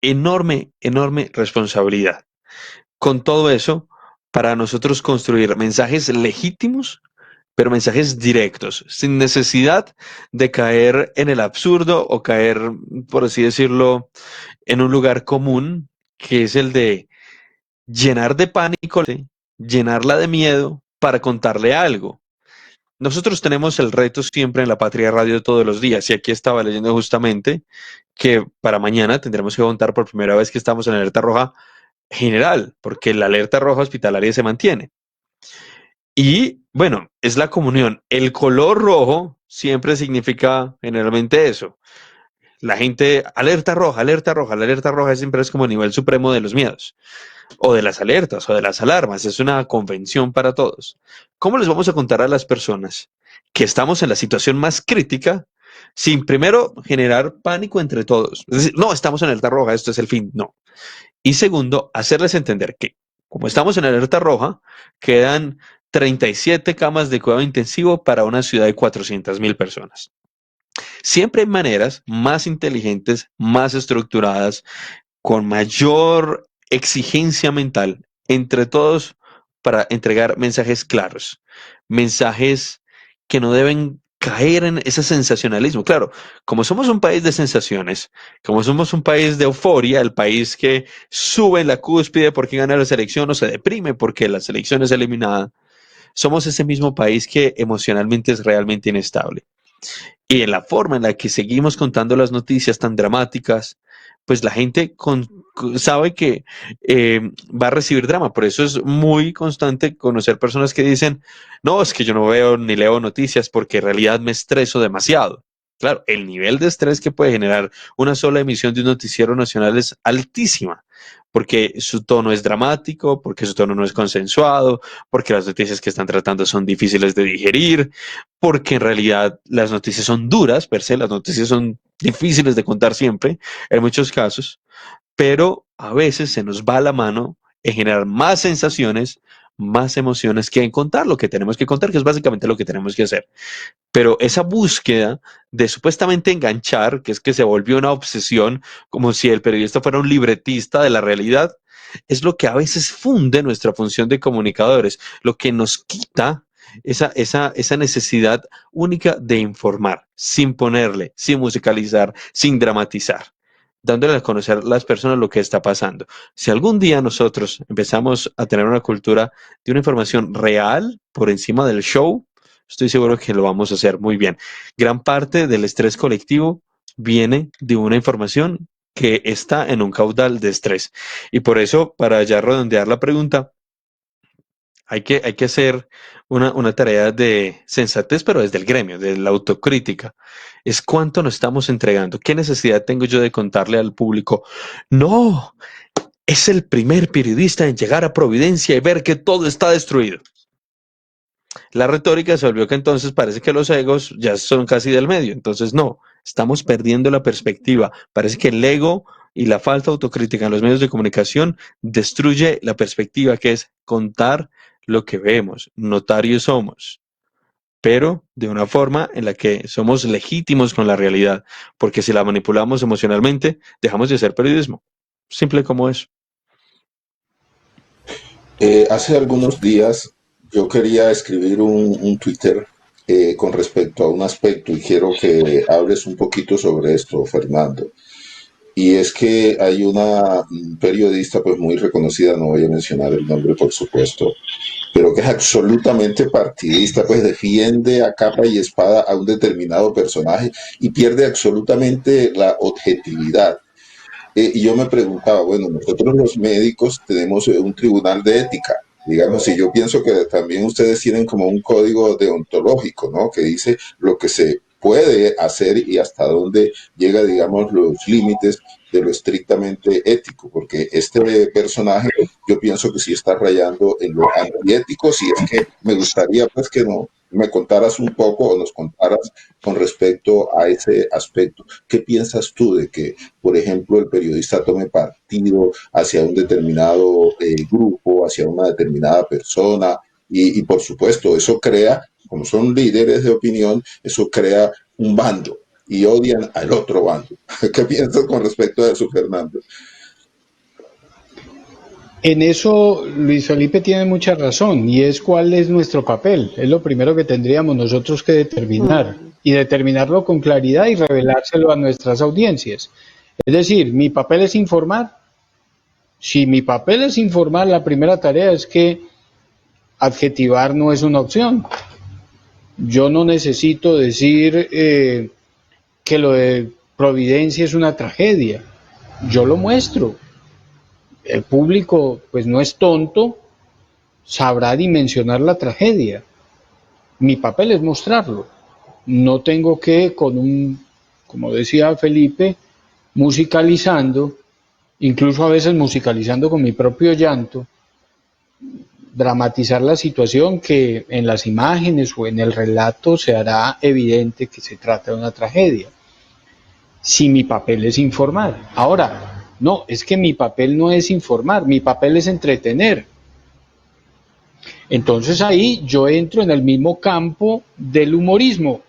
enorme, enorme responsabilidad con todo eso para nosotros construir mensajes legítimos, pero mensajes directos, sin necesidad de caer en el absurdo o caer, por así decirlo, en un lugar común, que es el de llenar de pánico, llenarla de miedo para contarle algo. Nosotros tenemos el reto siempre en la Patria Radio todos los días, y aquí estaba leyendo justamente que para mañana tendremos que contar por primera vez que estamos en alerta roja general, porque la alerta roja hospitalaria se mantiene. Y bueno, es la comunión. El color rojo siempre significa generalmente eso. La gente, alerta roja, alerta roja. La alerta roja siempre es como el nivel supremo de los miedos, o de las alertas, o de las alarmas. Es una convención para todos. ¿Cómo les vamos a contar a las personas que estamos en la situación más crítica sin primero generar pánico entre todos? Es decir, no, estamos en alerta roja, esto es el fin. No. Y segundo, hacerles entender que, como estamos en alerta roja, quedan 37 camas de cuidado intensivo para una ciudad de 400,000 personas. Siempre hay maneras más inteligentes, más estructuradas, con mayor exigencia mental entre todos para entregar mensajes claros, mensajes que no deben caer en ese sensacionalismo. Claro, como somos un país de sensaciones, como somos un país de euforia, el país que sube en la cúspide porque gana la selección o se deprime porque la selección es eliminada, somos ese mismo país que emocionalmente es realmente inestable. Y en la forma en la que seguimos contando las noticias tan dramáticas, pues la gente sabe que va a recibir drama. Por eso es muy constante conocer personas que dicen, no, es que yo no veo ni leo noticias porque en realidad me estreso demasiado. Claro, el nivel de estrés que puede generar una sola emisión de un noticiero nacional es altísima, porque su tono es dramático, porque su tono no es consensuado, porque las noticias que están tratando son difíciles de digerir, porque en realidad las noticias son duras, per se, las noticias son difíciles de contar siempre, en muchos casos, pero a veces se nos va la mano en generar más sensaciones, más emociones que en contar lo que tenemos que contar, que es básicamente lo que tenemos que hacer. Pero esa búsqueda de supuestamente enganchar, que es que se volvió una obsesión, como si el periodista fuera un libretista de la realidad, es lo que a veces funde nuestra función de comunicadores, lo que nos quita esa necesidad única de informar, sin ponerle, sin musicalizar, sin dramatizar, dándole a conocer a las personas lo que está pasando. Si algún día nosotros empezamos a tener una cultura de una información real por encima del show, estoy seguro que lo vamos a hacer muy bien. Gran parte del estrés colectivo viene de una información que está en un caudal de estrés. Y por eso, para ya redondear la pregunta, hay que hacer una tarea de sensatez, pero desde el gremio, de la autocrítica. Es cuánto nos estamos entregando. ¿Qué necesidad tengo yo de contarle al público? No, es el primer periodista en llegar a Providencia y ver que todo está destruido. La retórica se volvió que entonces parece que los egos ya son casi del medio. Entonces no, estamos perdiendo la perspectiva. Parece que el ego y la falta de autocrítica en los medios de comunicación destruye la perspectiva, que es contar lo que vemos. Notarios somos, pero de una forma en la que somos legítimos con la realidad, porque si la manipulamos emocionalmente, dejamos de hacer periodismo. Simple como eso. Hace algunos días yo quería escribir un Twitter con respecto a un aspecto y quiero que hables un poquito sobre esto, Fernando. Y es que hay una periodista pues muy reconocida, no voy a mencionar el nombre por supuesto, pero que es absolutamente partidista, pues defiende a capa y espada a un determinado personaje y pierde absolutamente la objetividad. Y yo me preguntaba, bueno, nosotros los médicos tenemos un tribunal de ética, digamos, y yo pienso que también ustedes tienen como un código deontológico, ¿no? Que dice lo que se puede hacer y hasta dónde llega, digamos, los límites de lo estrictamente ético, porque este personaje yo pienso que sí está rayando en lo antiético, si es que me gustaría pues que no me contaras un poco o nos contaras con respecto a ese aspecto. ¿Qué piensas tú de que, por ejemplo, el periodista tome partido hacia un determinado grupo, hacia una determinada persona? Y por supuesto, eso crea, como son líderes de opinión, eso crea un bando y odian al otro bando. ¿Qué piensas con respecto a eso, Fernando? En eso Luis Felipe tiene mucha razón y es cuál es nuestro papel. Es lo primero que tendríamos nosotros que determinar y determinarlo con claridad y revelárselo a nuestras audiencias. Es decir, mi papel es informar. Si mi papel es informar, la primera tarea es que adjetivar no es una opción. Yo no necesito decir que lo de Providencia es una tragedia. Yo lo muestro. El público, pues no es tonto, sabrá dimensionar la tragedia. Mi papel es mostrarlo. No tengo que, como decía Felipe, musicalizando, incluso a veces musicalizando con mi propio llanto, dramatizar la situación que en las imágenes o en el relato se hará evidente que se trata de una tragedia. Si mi papel es informar. Ahora, no, es que mi papel no es informar, mi papel es entretener. Entonces ahí yo entro en el mismo campo del humorismo.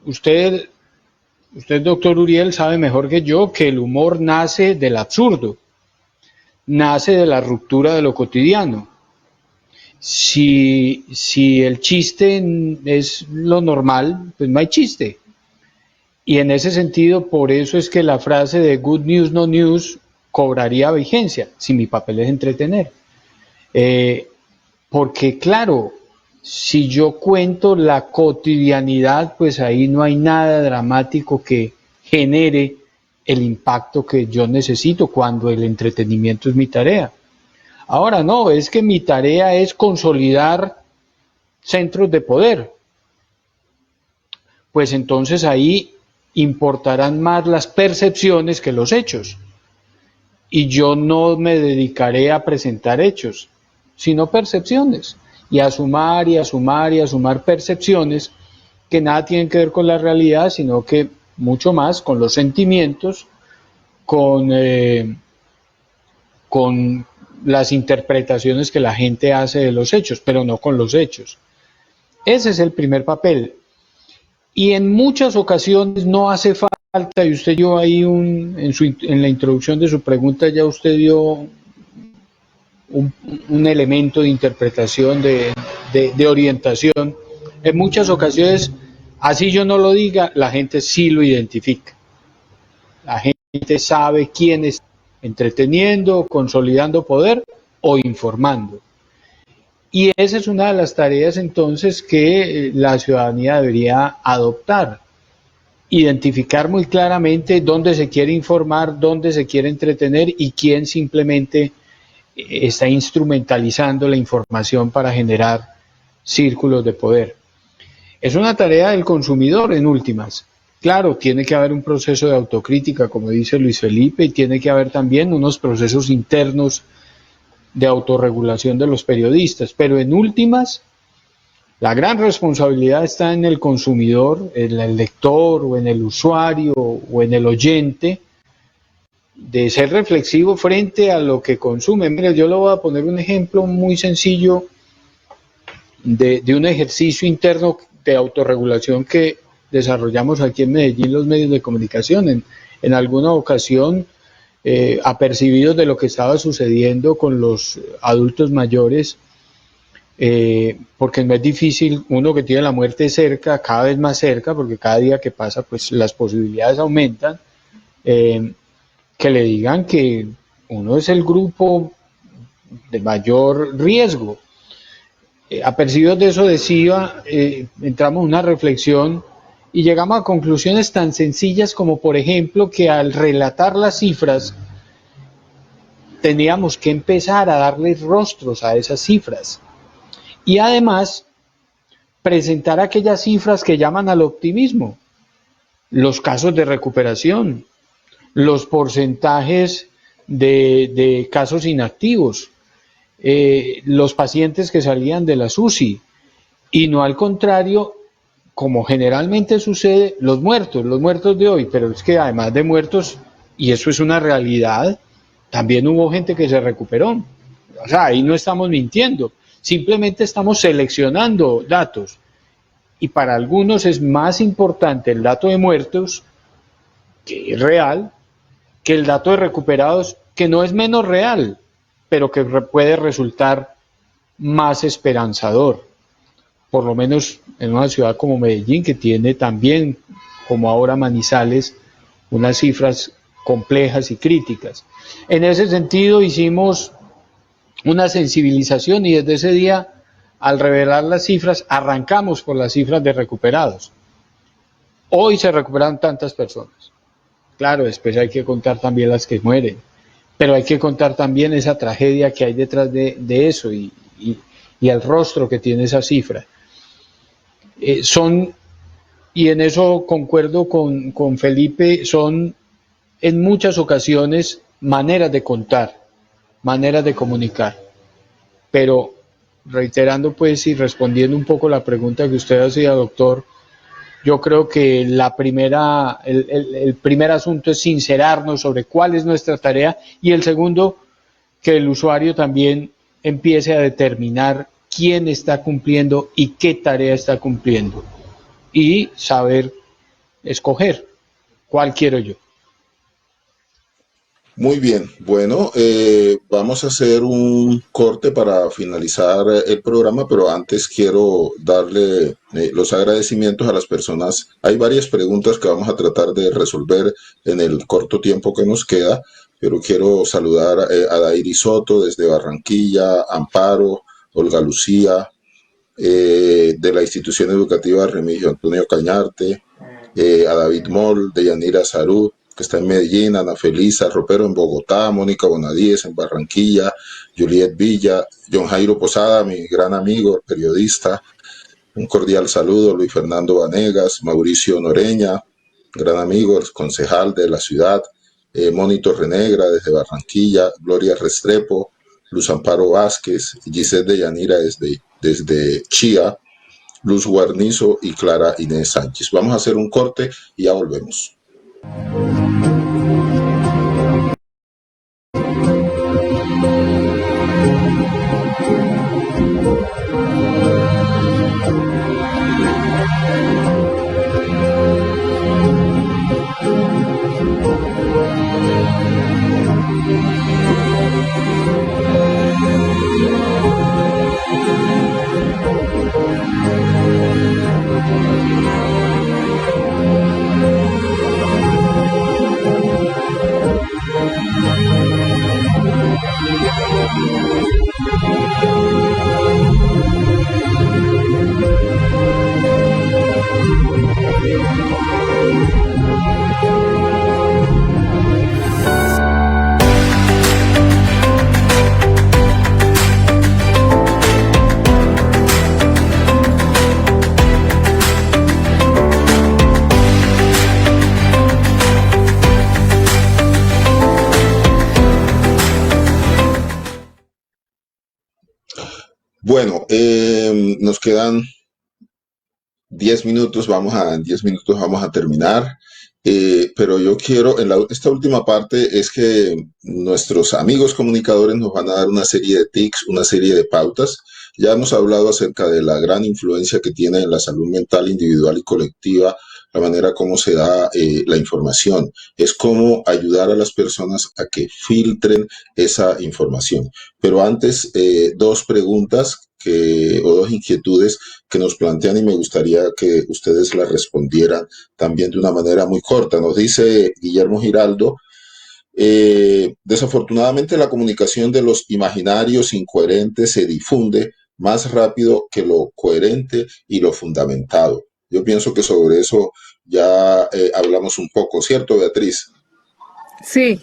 Usted, doctor Uriel, sabe mejor que yo que el humor nace del absurdo, nace de la ruptura de lo cotidiano. Si el chiste es lo normal, pues no hay chiste. Y en ese sentido, por eso es que la frase de good news, no news cobraría vigencia, si mi papel es entretener. Porque claro, si yo cuento la cotidianidad, pues ahí no hay nada dramático que genere el impacto que yo necesito cuando el entretenimiento es mi tarea. Ahora no, es que mi tarea es consolidar centros de poder. Pues entonces ahí importarán más las percepciones que los hechos. Y yo no me dedicaré a presentar hechos, sino percepciones. Y a sumar y a sumar y a sumar percepciones que nada tienen que ver con la realidad, sino que mucho más con los sentimientos, con las interpretaciones que la gente hace de los hechos, pero no con los hechos. Ese es el primer papel. Y en muchas ocasiones no hace falta, y usted dio ahí en la introducción de su pregunta, ya usted dio un elemento de interpretación, de orientación. En muchas ocasiones, así yo no lo diga, la gente sí lo identifica. La gente sabe quién está entreteniendo, consolidando poder o informando. Y esa es una de las tareas entonces que la ciudadanía debería adoptar. Identificar muy claramente dónde se quiere informar, dónde se quiere entretener y quién simplemente está instrumentalizando la información para generar círculos de poder. Es una tarea del consumidor en últimas. Claro, tiene que haber un proceso de autocrítica, como dice Luis Felipe, y tiene que haber también unos procesos internos de autorregulación de los periodistas, pero en últimas, la gran responsabilidad está en el consumidor, en el lector o en el usuario o en el oyente, de ser reflexivo frente a lo que consume. Mire, yo le voy a poner un ejemplo muy sencillo de un ejercicio interno de autorregulación que desarrollamos aquí en Medellín los medios de comunicación. En alguna ocasión, apercibidos de lo que estaba sucediendo con los adultos mayores, porque no es difícil, uno que tiene la muerte cerca, cada vez más cerca, porque cada día que pasa pues las posibilidades aumentan, que le digan que uno es el grupo de mayor riesgo. Apercibidos de eso decía, entramos en una reflexión y llegamos a conclusiones tan sencillas como, por ejemplo, que al relatar las cifras teníamos que empezar a darle rostros a esas cifras y además presentar aquellas cifras que llaman al optimismo, los casos de recuperación, los porcentajes de casos inactivos, los pacientes que salían de la UCI, y no al contrario, como generalmente sucede, los muertos de hoy. Pero es que además de muertos, y eso es una realidad, también hubo gente que se recuperó. O sea, ahí no estamos mintiendo, simplemente estamos seleccionando datos, y para algunos es más importante el dato de muertos, que es real, que el dato de recuperados, que no es menos real, pero que puede resultar más esperanzador, por lo menos en una ciudad como Medellín, que tiene también, como ahora Manizales, unas cifras complejas y críticas. En ese sentido hicimos una sensibilización y desde ese día, al revelar las cifras, arrancamos por las cifras de recuperados. Hoy se recuperan tantas personas. Claro, después hay que contar también las que mueren, pero hay que contar también esa tragedia que hay detrás de eso y el rostro que tiene esa cifra. Y en eso concuerdo con Felipe, son en muchas ocasiones maneras de contar, maneras de comunicar, pero reiterando pues y respondiendo un poco la pregunta que usted hacía, doctor, yo creo que el primer asunto es sincerarnos sobre cuál es nuestra tarea, y el segundo, que el usuario también empiece a determinar quién está cumpliendo y qué tarea está cumpliendo, y saber escoger cuál quiero yo. Muy bien, bueno, vamos a hacer un corte para finalizar el programa, pero antes quiero darle los agradecimientos a las personas. Hay varias preguntas que vamos a tratar de resolver en el corto tiempo que nos queda, pero quiero saludar a Dairi Soto desde Barranquilla, Amparo, Olga Lucía, de la institución educativa Remigio Antonio Cañarte, a David Moll, de Yanira Sarú, que está en Medellín, Ana Felisa Ropero en Bogotá, Mónica Bonadíez en Barranquilla, Juliet Villa, John Jairo Posada, mi gran amigo, el periodista, un cordial saludo, Luis Fernando Vanegas, Mauricio Noreña, gran amigo, el concejal de la ciudad, Mónica Torrenegra desde Barranquilla, Gloria Restrepo, Luz Amparo Vázquez, Gisette de Yanira desde Chía, Luz Guarnizo y Clara Inés Sánchez. Vamos a hacer un corte y ya volvemos. nos quedan 10 minutos, en 10 minutos vamos a terminar. Pero yo quiero, esta última parte es que nuestros amigos comunicadores nos van a dar una serie de tics, una serie de pautas. Ya hemos hablado acerca de la gran influencia que tiene en la salud mental individual y colectiva, la manera como se da la información. Es cómo ayudar a las personas a que filtren esa información. Pero antes, dos preguntas o dos inquietudes que nos plantean y me gustaría que ustedes las respondieran también de una manera muy corta. Nos dice Guillermo Giraldo, desafortunadamente la comunicación de los imaginarios incoherentes se difunde más rápido que lo coherente y lo fundamentado. Yo pienso que sobre eso ya hablamos un poco, ¿cierto, Beatriz? Sí,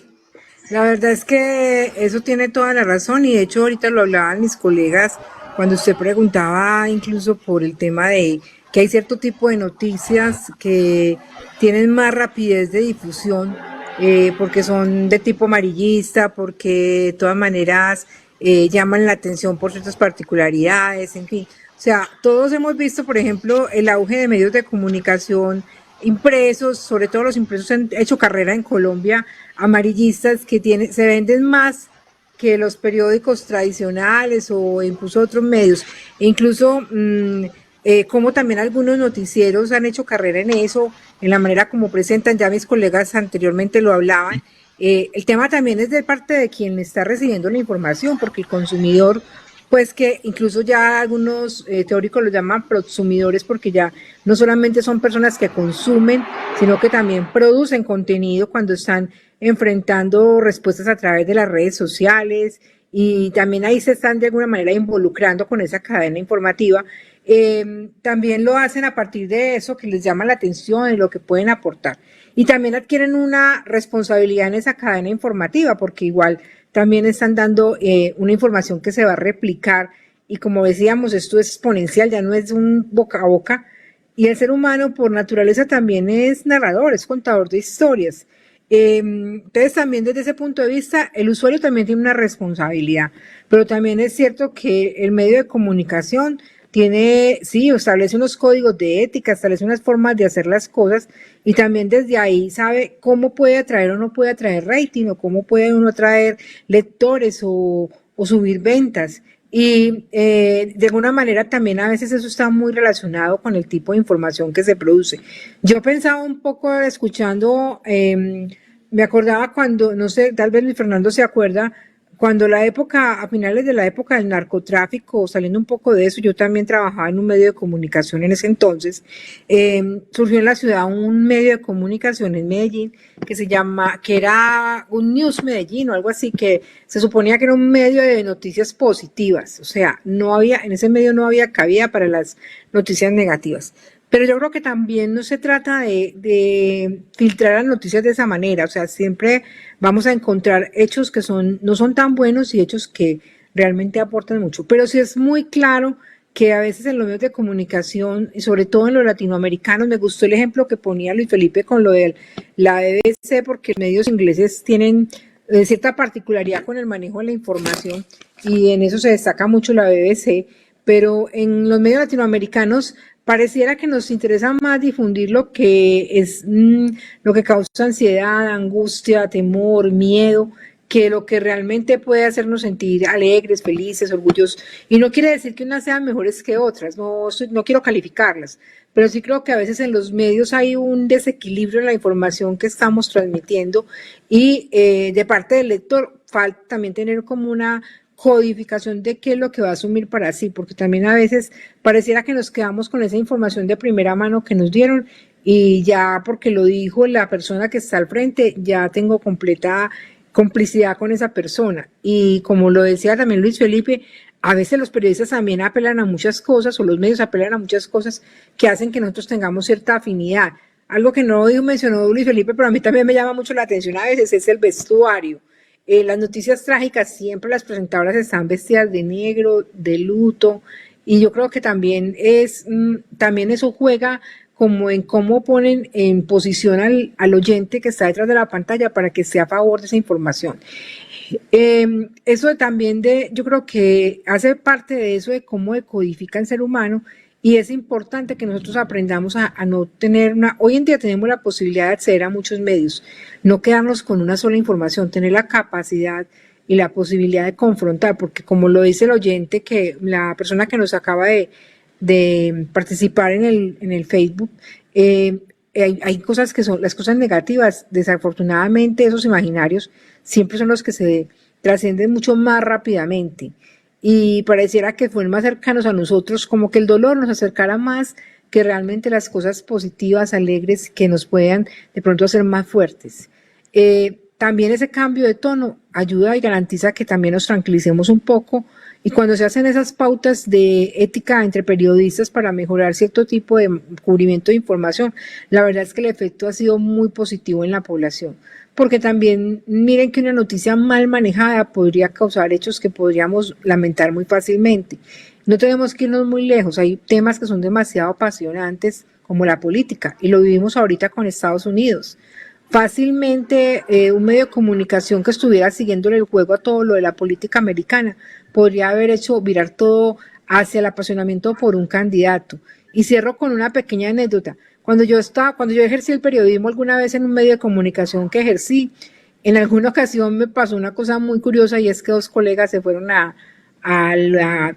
la verdad es que eso tiene toda la razón y de hecho ahorita lo hablaban mis colegas cuando usted preguntaba incluso por el tema de que hay cierto tipo de noticias que tienen más rapidez de difusión porque son de tipo amarillista, porque de todas maneras llaman la atención por ciertas particularidades, en fin. O sea, todos hemos visto, por ejemplo, el auge de medios de comunicación impresos, sobre todo los impresos han hecho carrera en Colombia, amarillistas que se venden más que los periódicos tradicionales o incluso otros medios. E incluso como también algunos noticieros han hecho carrera en eso, en la manera como presentan, ya mis colegas anteriormente lo hablaban. El tema también es de parte de quien está recibiendo la información, porque el consumidor, pues que incluso ya algunos teóricos lo llaman prosumidores, porque ya no solamente son personas que consumen, sino que también producen contenido cuando están enfrentando respuestas a través de las redes sociales y también ahí se están de alguna manera involucrando con esa cadena informativa. También lo hacen a partir de eso que les llama la atención y lo que pueden aportar. Y también adquieren una responsabilidad en esa cadena informativa, porque igual también están dando una información que se va a replicar y como decíamos, esto es exponencial, ya no es un boca a boca. Y el ser humano por naturaleza también es narrador, es contador de historias. Entonces también desde ese punto de vista el usuario también tiene una responsabilidad, pero también es cierto que el medio de comunicación establece unos códigos de ética, establece unas formas de hacer las cosas y también desde ahí sabe cómo puede atraer o no puede atraer rating o cómo puede uno atraer lectores o subir ventas. Y de alguna manera también a veces eso está muy relacionado con el tipo de información que se produce. Yo pensaba un poco escuchando, me acordaba cuando, no sé, tal vez Luis Fernando se acuerda, cuando a finales de la época del narcotráfico, saliendo un poco de eso, yo también trabajaba en un medio de comunicación en ese entonces, surgió en la ciudad un medio de comunicación en Medellín que era un News Medellín o algo así, que se suponía que era un medio de noticias positivas, o sea, en ese medio no había cabida para las noticias negativas. Pero yo creo que también no se trata de filtrar las noticias de esa manera, o sea, siempre vamos a encontrar hechos que no son tan buenos y hechos que realmente aportan mucho. Pero sí es muy claro que a veces en los medios de comunicación, y sobre todo en los latinoamericanos, me gustó el ejemplo que ponía Luis Felipe con lo de la BBC, porque los medios ingleses tienen cierta particularidad con el manejo de la información y en eso se destaca mucho la BBC, pero en los medios latinoamericanos pareciera que nos interesa más difundir lo que es lo que causa ansiedad, angustia, temor, miedo, que lo que realmente puede hacernos sentir alegres, felices, orgullosos. Y no quiere decir que unas sean mejores que otras, no quiero calificarlas, pero sí creo que a veces en los medios hay un desequilibrio en la información que estamos transmitiendo y de parte del lector falta también tener como una codificación de qué es lo que va a asumir para sí, porque también a veces pareciera que nos quedamos con esa información de primera mano que nos dieron y ya porque lo dijo la persona que está al frente, ya tengo completa complicidad con esa persona. Y como lo decía también Luis Felipe, a veces los periodistas también apelan a muchas cosas o los medios apelan a muchas cosas que hacen que nosotros tengamos cierta afinidad. Algo que no mencionó Luis Felipe, pero a mí también me llama mucho la atención a veces es el vestuario. Las noticias trágicas siempre las presentadoras están vestidas de negro, de luto, y yo creo que también también eso juega como en cómo ponen en posición al oyente que está detrás de la pantalla para que esté a favor de esa información. Eso también yo creo que hace parte de eso de cómo decodifica el ser humano y es importante que nosotros aprendamos a no tener hoy en día tenemos la posibilidad de acceder a muchos medios, no quedarnos con una sola información, tener la capacidad y la posibilidad de confrontar, porque como lo dice el oyente, que la persona que nos acaba de participar en el Facebook, hay cosas que son las cosas negativas, desafortunadamente esos imaginarios siempre son los que se trascienden mucho más rápidamente y pareciera que fueron más cercanos a nosotros, como que el dolor nos acercara más que realmente las cosas positivas, alegres, que nos puedan de pronto hacer más fuertes. También ese cambio de tono ayuda y garantiza que también nos tranquilicemos un poco y cuando se hacen esas pautas de ética entre periodistas para mejorar cierto tipo de cubrimiento de información, la verdad es que el efecto ha sido muy positivo en la población, porque también miren que una noticia mal manejada podría causar hechos que podríamos lamentar muy fácilmente. No tenemos que irnos muy lejos, hay temas que son demasiado apasionantes como la política y lo vivimos ahorita con Estados Unidos. Fácilmente un medio de comunicación que estuviera siguiéndole el juego a todo lo de la política americana podría haber hecho virar todo hacia el apasionamiento por un candidato. Y cierro con una pequeña anécdota. Cuando yo ejercí el periodismo alguna vez en un medio de comunicación que ejercí, en alguna ocasión me pasó una cosa muy curiosa y es que dos colegas se fueron a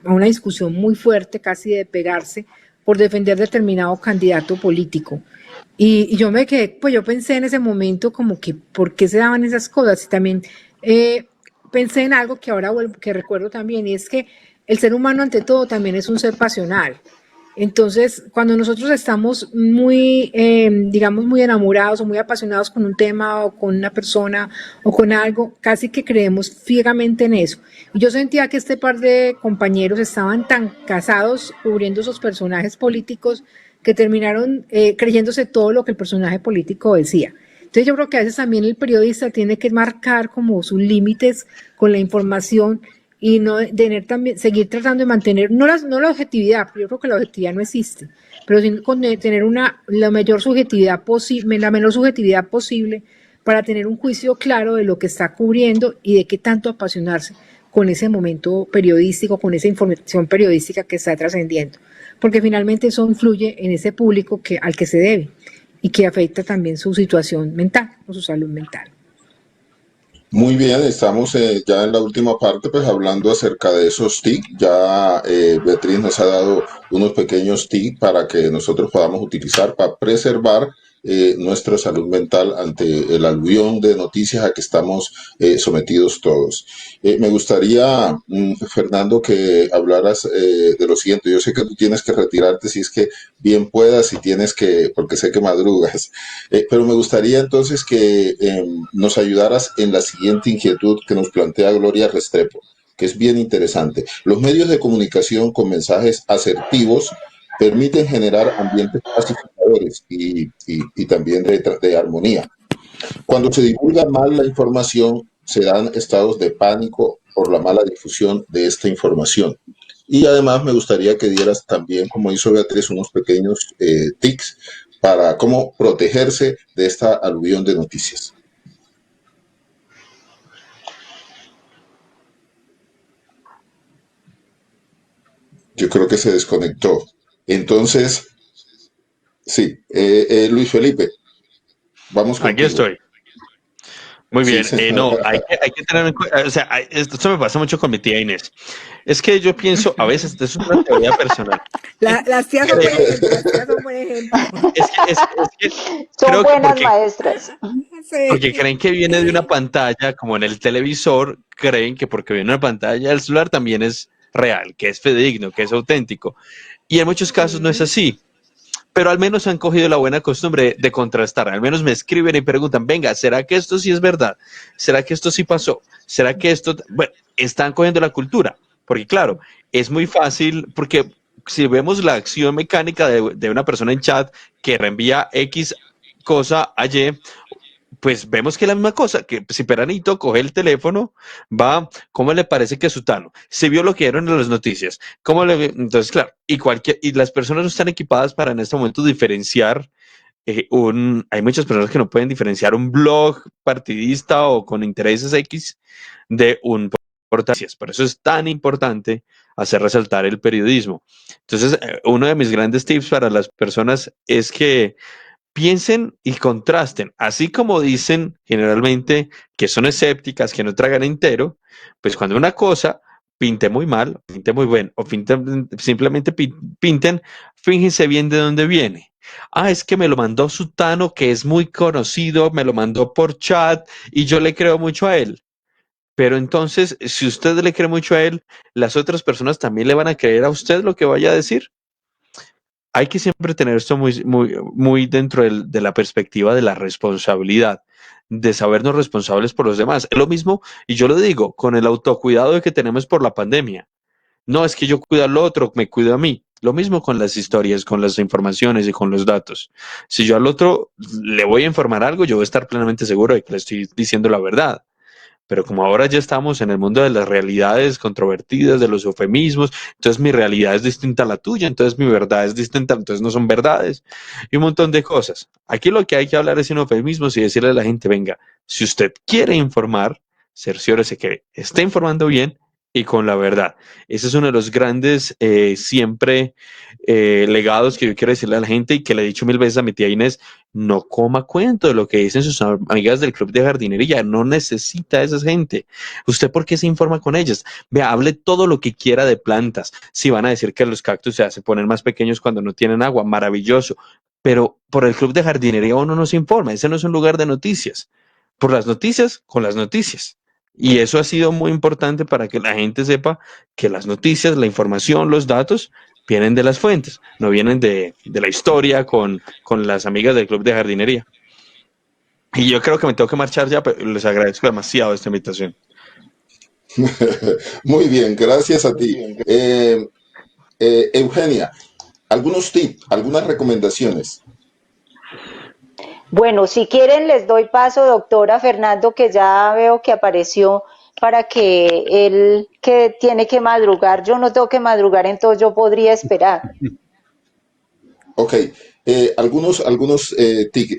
una discusión muy fuerte, casi de pegarse, por defender determinado candidato político. Y yo me quedé, pues yo pensé en ese momento como que por qué se daban esas cosas y también pensé en algo que ahora que recuerdo también y es que el ser humano ante todo también es un ser pasional. Entonces, cuando nosotros estamos muy, digamos, muy enamorados o muy apasionados con un tema o con una persona o con algo, casi que creemos ciegamente en eso. Y yo sentía que este par de compañeros estaban tan casados cubriendo esos personajes políticos que terminaron creyéndose todo lo que el personaje político decía. Entonces yo creo que a veces también el periodista tiene que marcar como sus límites con la información y no tener también, seguir tratando de mantener, no la objetividad, porque yo creo que la objetividad no existe, pero sí con tener la menor subjetividad posible para tener un juicio claro de lo que está cubriendo y de qué tanto apasionarse con ese momento periodístico, con esa información periodística que está trascendiendo, porque finalmente eso influye en ese público al que se debe y que afecta también su situación mental o su salud mental. Muy bien, estamos ya en la última parte, pues hablando acerca de esos TIC. Ya Beatriz nos ha dado unos pequeños TIC para que nosotros podamos utilizar para preservar nuestra salud mental ante el aluvión de noticias a que estamos sometidos todos. Me gustaría, Fernando, que hablaras de lo siguiente. Yo sé que tú tienes que retirarte si es que bien puedas y tienes que, porque sé que madrugas, pero me gustaría entonces que nos ayudaras en la siguiente inquietud que nos plantea Gloria Restrepo, que es bien interesante. Los medios de comunicación con mensajes asertivos permiten generar ambientes pacificadores y también de armonía. Cuando se divulga mal la información, se dan estados de pánico por la mala difusión de esta información. Y además me gustaría que dieras también, como hizo Beatriz, unos pequeños tics para cómo protegerse de esta aluvión de noticias. Yo creo que se desconectó. Entonces, sí, Luis Felipe, vamos contigo. Aquí estoy. Muy bien, no, hay que tener en cuenta, o sea, esto me pasa mucho con mi tía Inés. Es que yo pienso, a veces, esto es una teoría personal. Las tías son buen ejemplo. Es que son creo buenas que maestras. porque creen que viene de una pantalla, como en el televisor, creen que porque viene de una pantalla del celular también es real, que es fidedigno, que es auténtico. Y en muchos casos no es así. Pero al menos han cogido la buena costumbre de contrastar. Al menos me escriben y preguntan, venga, ¿será que esto sí es verdad? ¿Será que esto sí pasó? ¿Será que esto...? Bueno, están cogiendo la cultura. Porque claro, es muy fácil, porque si vemos la acción mecánica de una persona en chat que reenvía X cosa a Y, pues vemos que es la misma cosa, que si Peranito coge el teléfono, va, ¿cómo le parece que es Sutano? Se vio lo que dieron en las noticias. Entonces, claro, y las personas no están equipadas para en este momento diferenciar hay muchas personas que no pueden diferenciar un blog partidista o con intereses X de un portal. Por eso es tan importante hacer resaltar el periodismo. Entonces, uno de mis grandes tips para las personas es que piensen y contrasten, así como dicen generalmente que son escépticas, que no tragan entero, pues cuando una cosa pinte muy mal, pinte muy bien, o simplemente pinten, fíjense bien de dónde viene. Ah, es que me lo mandó Sutano, que es muy conocido, me lo mandó por chat y yo le creo mucho a él. Pero entonces, si usted le cree mucho a él, las otras personas también le van a creer a usted lo que vaya a decir. Hay que siempre tener esto muy dentro de la perspectiva de la responsabilidad, de sabernos responsables por los demás. Es lo mismo, y yo lo digo, con el autocuidado que tenemos por la pandemia. No es que yo cuido al otro, me cuido a mí. Lo mismo con las historias, con las informaciones y con los datos. Si yo al otro le voy a informar algo, yo voy a estar plenamente seguro de que le estoy diciendo la verdad. Pero como ahora ya estamos en el mundo de las realidades controvertidas, de los eufemismos, entonces mi realidad es distinta a la tuya, entonces mi verdad es distinta, entonces no son verdades y un montón de cosas. Aquí lo que hay que hablar es sin eufemismos y decirle a la gente, venga, si usted quiere informar, cerciórese que esté informando bien y con la verdad. Ese es uno de los grandes siempre legados que yo quiero decirle a la gente y que le he dicho 1000 veces a mi tía Inés, no coma cuento de lo que dicen sus amigas del club de jardinería, no necesita a esa gente. ¿Usted por qué se informa con ellas? Vea, hable todo lo que quiera de plantas. Si van a decir que los cactus se ponen más pequeños cuando no tienen agua, maravilloso. Pero por el club de jardinería uno no se informa, ese no es un lugar de noticias. Por las noticias, con las noticias. Y eso ha sido muy importante para que la gente sepa que las noticias, la información, los datos vienen de las fuentes, no vienen de la historia con las amigas del club de jardinería. Y yo creo que me tengo que marchar ya, pero les agradezco demasiado esta invitación. Muy bien, gracias a ti. Eugenia, algunos tips, algunas recomendaciones. Bueno, si quieren les doy paso, doctora Fernando, que ya veo que apareció, para que él que tiene que madrugar, yo no tengo que madrugar, entonces yo podría esperar. Ok, algunos tips,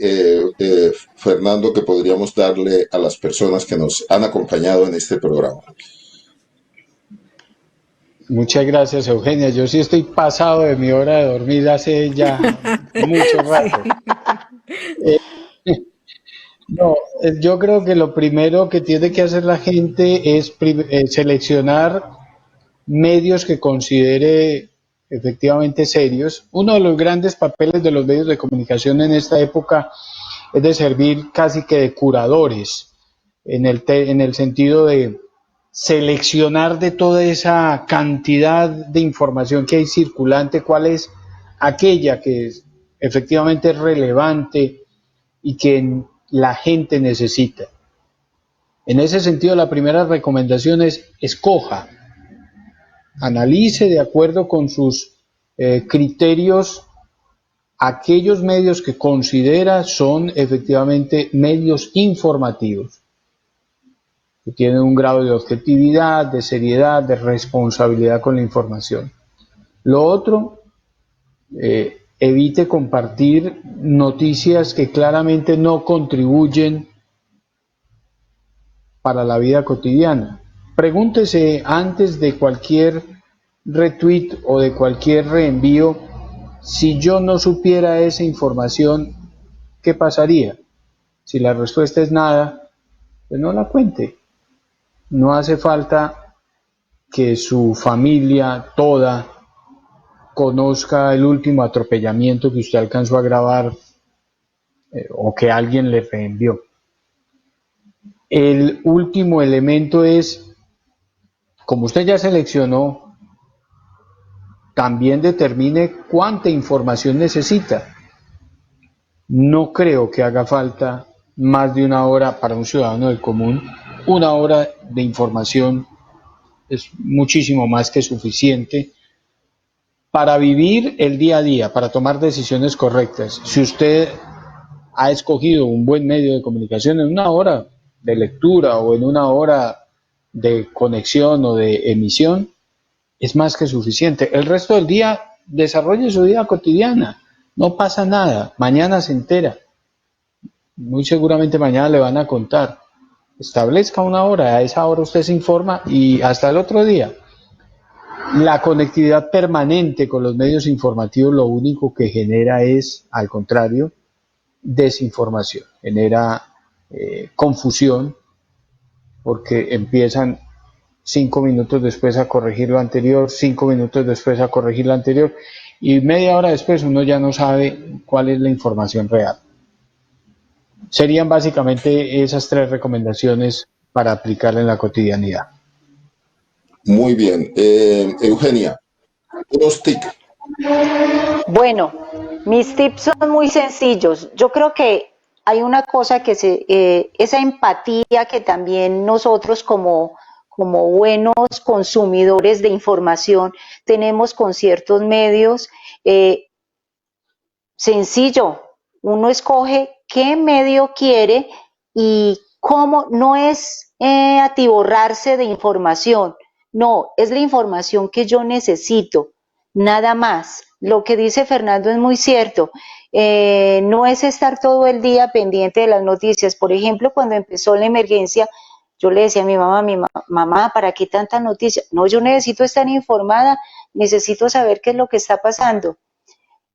Fernando, que podríamos darle a las personas que nos han acompañado en este programa. Muchas gracias, Eugenia. Yo sí estoy pasado de mi hora de dormir hace ya mucho rato. No, yo creo que lo primero que tiene que hacer la gente es seleccionar medios que considere efectivamente serios. Uno de los grandes papeles de los medios de comunicación en esta época es de servir casi que de curadores, en el sentido de seleccionar de toda esa cantidad de información que hay circulante, cuál es aquella que efectivamente es relevante y que la gente necesita. En ese sentido, la primera recomendación es escoja, analice de acuerdo con sus criterios aquellos medios que considera son efectivamente medios informativos, que tienen un grado de objetividad, de seriedad, de responsabilidad con la información. Lo otro, evite compartir noticias que claramente no contribuyen para la vida cotidiana. Pregúntese antes de cualquier retweet o de cualquier reenvío, si yo no supiera esa información, ¿qué pasaría? Si la respuesta es nada, pues no la cuente. No hace falta que su familia toda conozca el último atropellamiento que usted alcanzó a grabar o que alguien le reenvió. El último elemento es, como usted ya seleccionó, también determine cuánta información necesita. No creo que haga falta más de una hora para un ciudadano del común. Una hora de información es muchísimo más que suficiente para vivir el día a día, para tomar decisiones correctas. Si usted ha escogido un buen medio de comunicación, en una hora de lectura o en una hora de conexión o de emisión, es más que suficiente. El resto del día, desarrolle su vida cotidiana. No pasa nada, mañana se entera. Muy seguramente mañana le van a contar. Establezca una hora, a esa hora usted se informa y hasta el otro día. La conectividad permanente con los medios informativos lo único que genera es, al contrario, desinformación, genera confusión, porque empiezan 5 minutos después a corregir lo anterior, 5 minutos después a corregir lo anterior, y media hora después uno ya no sabe cuál es la información real. Serían básicamente esas 3 recomendaciones para aplicar en la cotidianidad. Muy bien. Eugenia, unos tips. Bueno, mis tips son muy sencillos. Yo creo que hay una cosa que esa empatía que también nosotros como buenos consumidores de información tenemos con ciertos medios. Sencillo, uno escoge qué medio quiere y cómo, no es atiborrarse de información, no, es la información que yo necesito, nada más. Lo que dice Fernando es muy cierto, no es estar todo el día pendiente de las noticias. Por ejemplo, cuando empezó la emergencia, yo le decía a mi mamá, ¿para qué tanta noticia? No, yo necesito estar informada, necesito saber qué es lo que está pasando.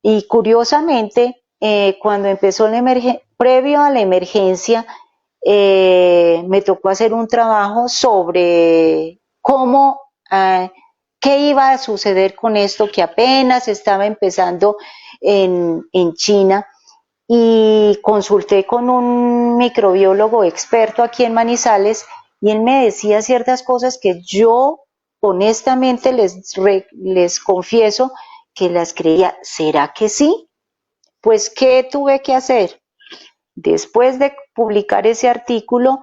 Y curiosamente, cuando empezó previo a la emergencia, me tocó hacer un trabajo sobre cómo, qué iba a suceder con esto que apenas estaba empezando en China, y consulté con un microbiólogo experto aquí en Manizales y él me decía ciertas cosas que yo honestamente les confieso que las creía. ¿Será que sí? Pues, ¿qué tuve que hacer? Después de publicar ese artículo,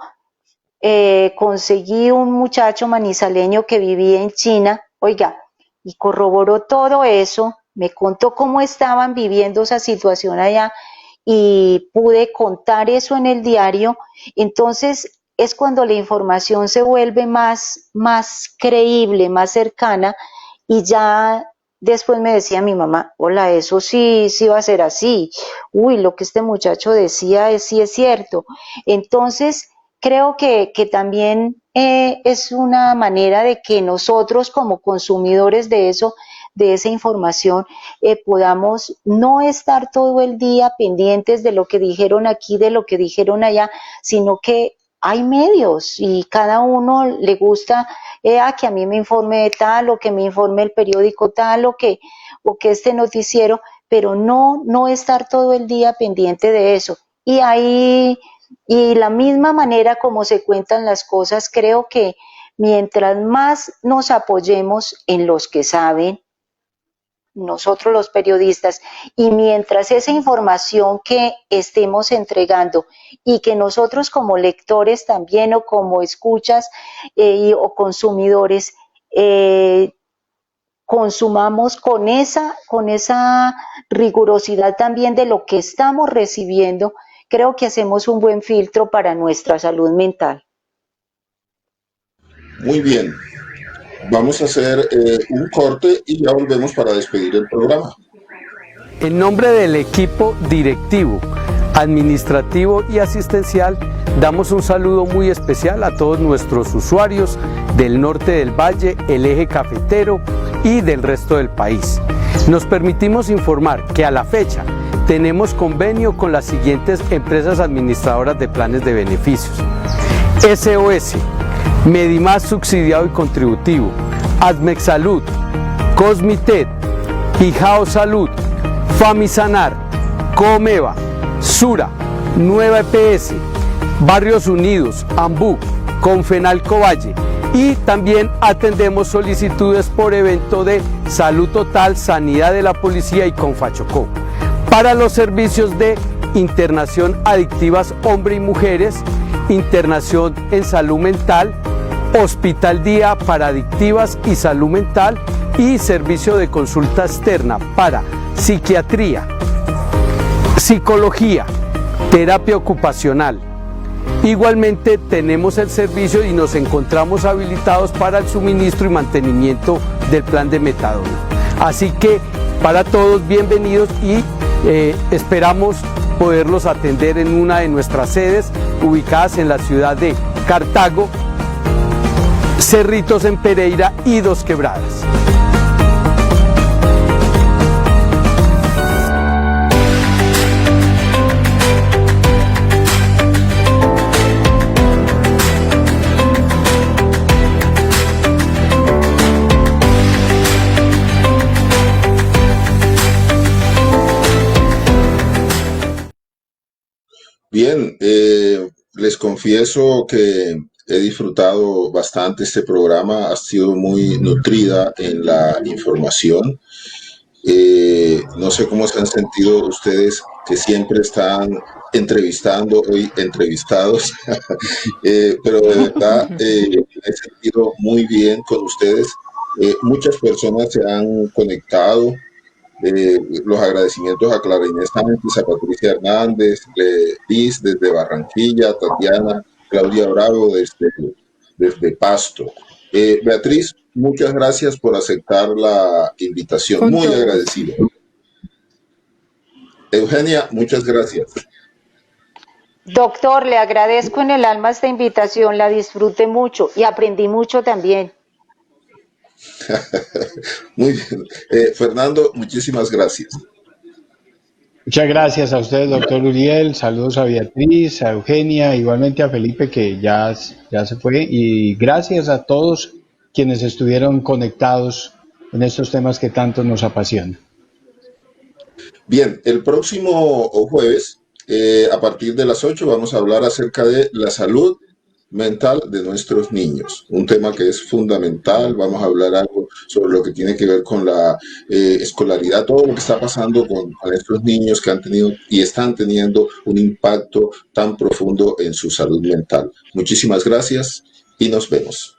conseguí un muchacho manizaleño que vivía en China, oiga, y corroboró todo eso, me contó cómo estaban viviendo esa situación allá y pude contar eso en el diario. Entonces es cuando la información se vuelve más creíble, más cercana, y ya después me decía mi mamá, hola, eso sí va a ser así, uy, lo que este muchacho decía sí es cierto. Entonces creo que también es una manera de que nosotros como consumidores de esa información podamos no estar todo el día pendientes de lo que dijeron aquí, de lo que dijeron allá, sino que hay medios y cada uno le gusta que a mí me informe tal, o que me informe el periódico tal, o que este noticiero, pero no estar todo el día pendiente de eso. Y la misma manera como se cuentan las cosas, creo que mientras más nos apoyemos en los que saben, nosotros los periodistas, y mientras esa información que estemos entregando y que nosotros como lectores también, o como escuchas o consumidores, consumamos con esa rigurosidad también de lo que estamos recibiendo, creo que hacemos un buen filtro para nuestra salud mental. Muy bien. Vamos a hacer un corte y ya volvemos para despedir el programa. En nombre del equipo directivo, administrativo y asistencial, damos un saludo muy especial a todos nuestros usuarios del norte del valle, el eje cafetero y del resto del país. Nos permitimos informar que a la fecha tenemos convenio con las siguientes empresas administradoras de planes de beneficios: SOS, Medimás subsidiado y contributivo, Admexsalud, Cosmitet, Hijao Salud, Famisanar, Comeva, Sura, Nueva EPS, Barrios Unidos, Ambú, Confenalco Valle, y también atendemos solicitudes por evento de Salud Total, Sanidad de la Policía y Confachocó. Para los servicios de internación adictivas hombre y mujeres, internación en salud mental, Hospital Día para adictivas y salud mental, y servicio de consulta externa para psiquiatría, psicología, terapia ocupacional. Igualmente tenemos el servicio y nos encontramos habilitados para el suministro y mantenimiento del plan de metadona. Así que para todos bienvenidos y Esperamos poderlos atender en una de nuestras sedes ubicadas en la ciudad de Cartago, Cerritos en Pereira y Dos Quebradas. Bien, les confieso que he disfrutado bastante este programa, ha sido muy nutrida en la información. No sé cómo se han sentido ustedes que siempre están entrevistando, hoy entrevistados, pero de verdad me he sentido muy bien con ustedes. Muchas personas se han conectado. Los agradecimientos a Clara Inés Sánchez, a Patricia Hernández, Liz desde Barranquilla, Tatiana, Claudia Bravo desde Pasto. Beatriz, muchas gracias por aceptar la invitación, muy agradecido. Eugenia, muchas gracias. Doctor, le agradezco en el alma esta invitación, la disfruté mucho y aprendí mucho también. Muy bien. Fernando, muchísimas gracias. Muchas gracias a ustedes, doctor Uriel. Saludos a Beatriz, a Eugenia, igualmente a Felipe, que ya se fue. Y gracias a todos quienes estuvieron conectados en estos temas que tanto nos apasionan. Bien, el próximo jueves, a partir de las 8, vamos a hablar acerca de la salud mental de nuestros niños, un tema que es fundamental. Vamos a hablar algo sobre lo que tiene que ver con la escolaridad, todo lo que está pasando con estos niños que han tenido y están teniendo un impacto tan profundo en su salud mental. Muchísimas gracias y nos vemos.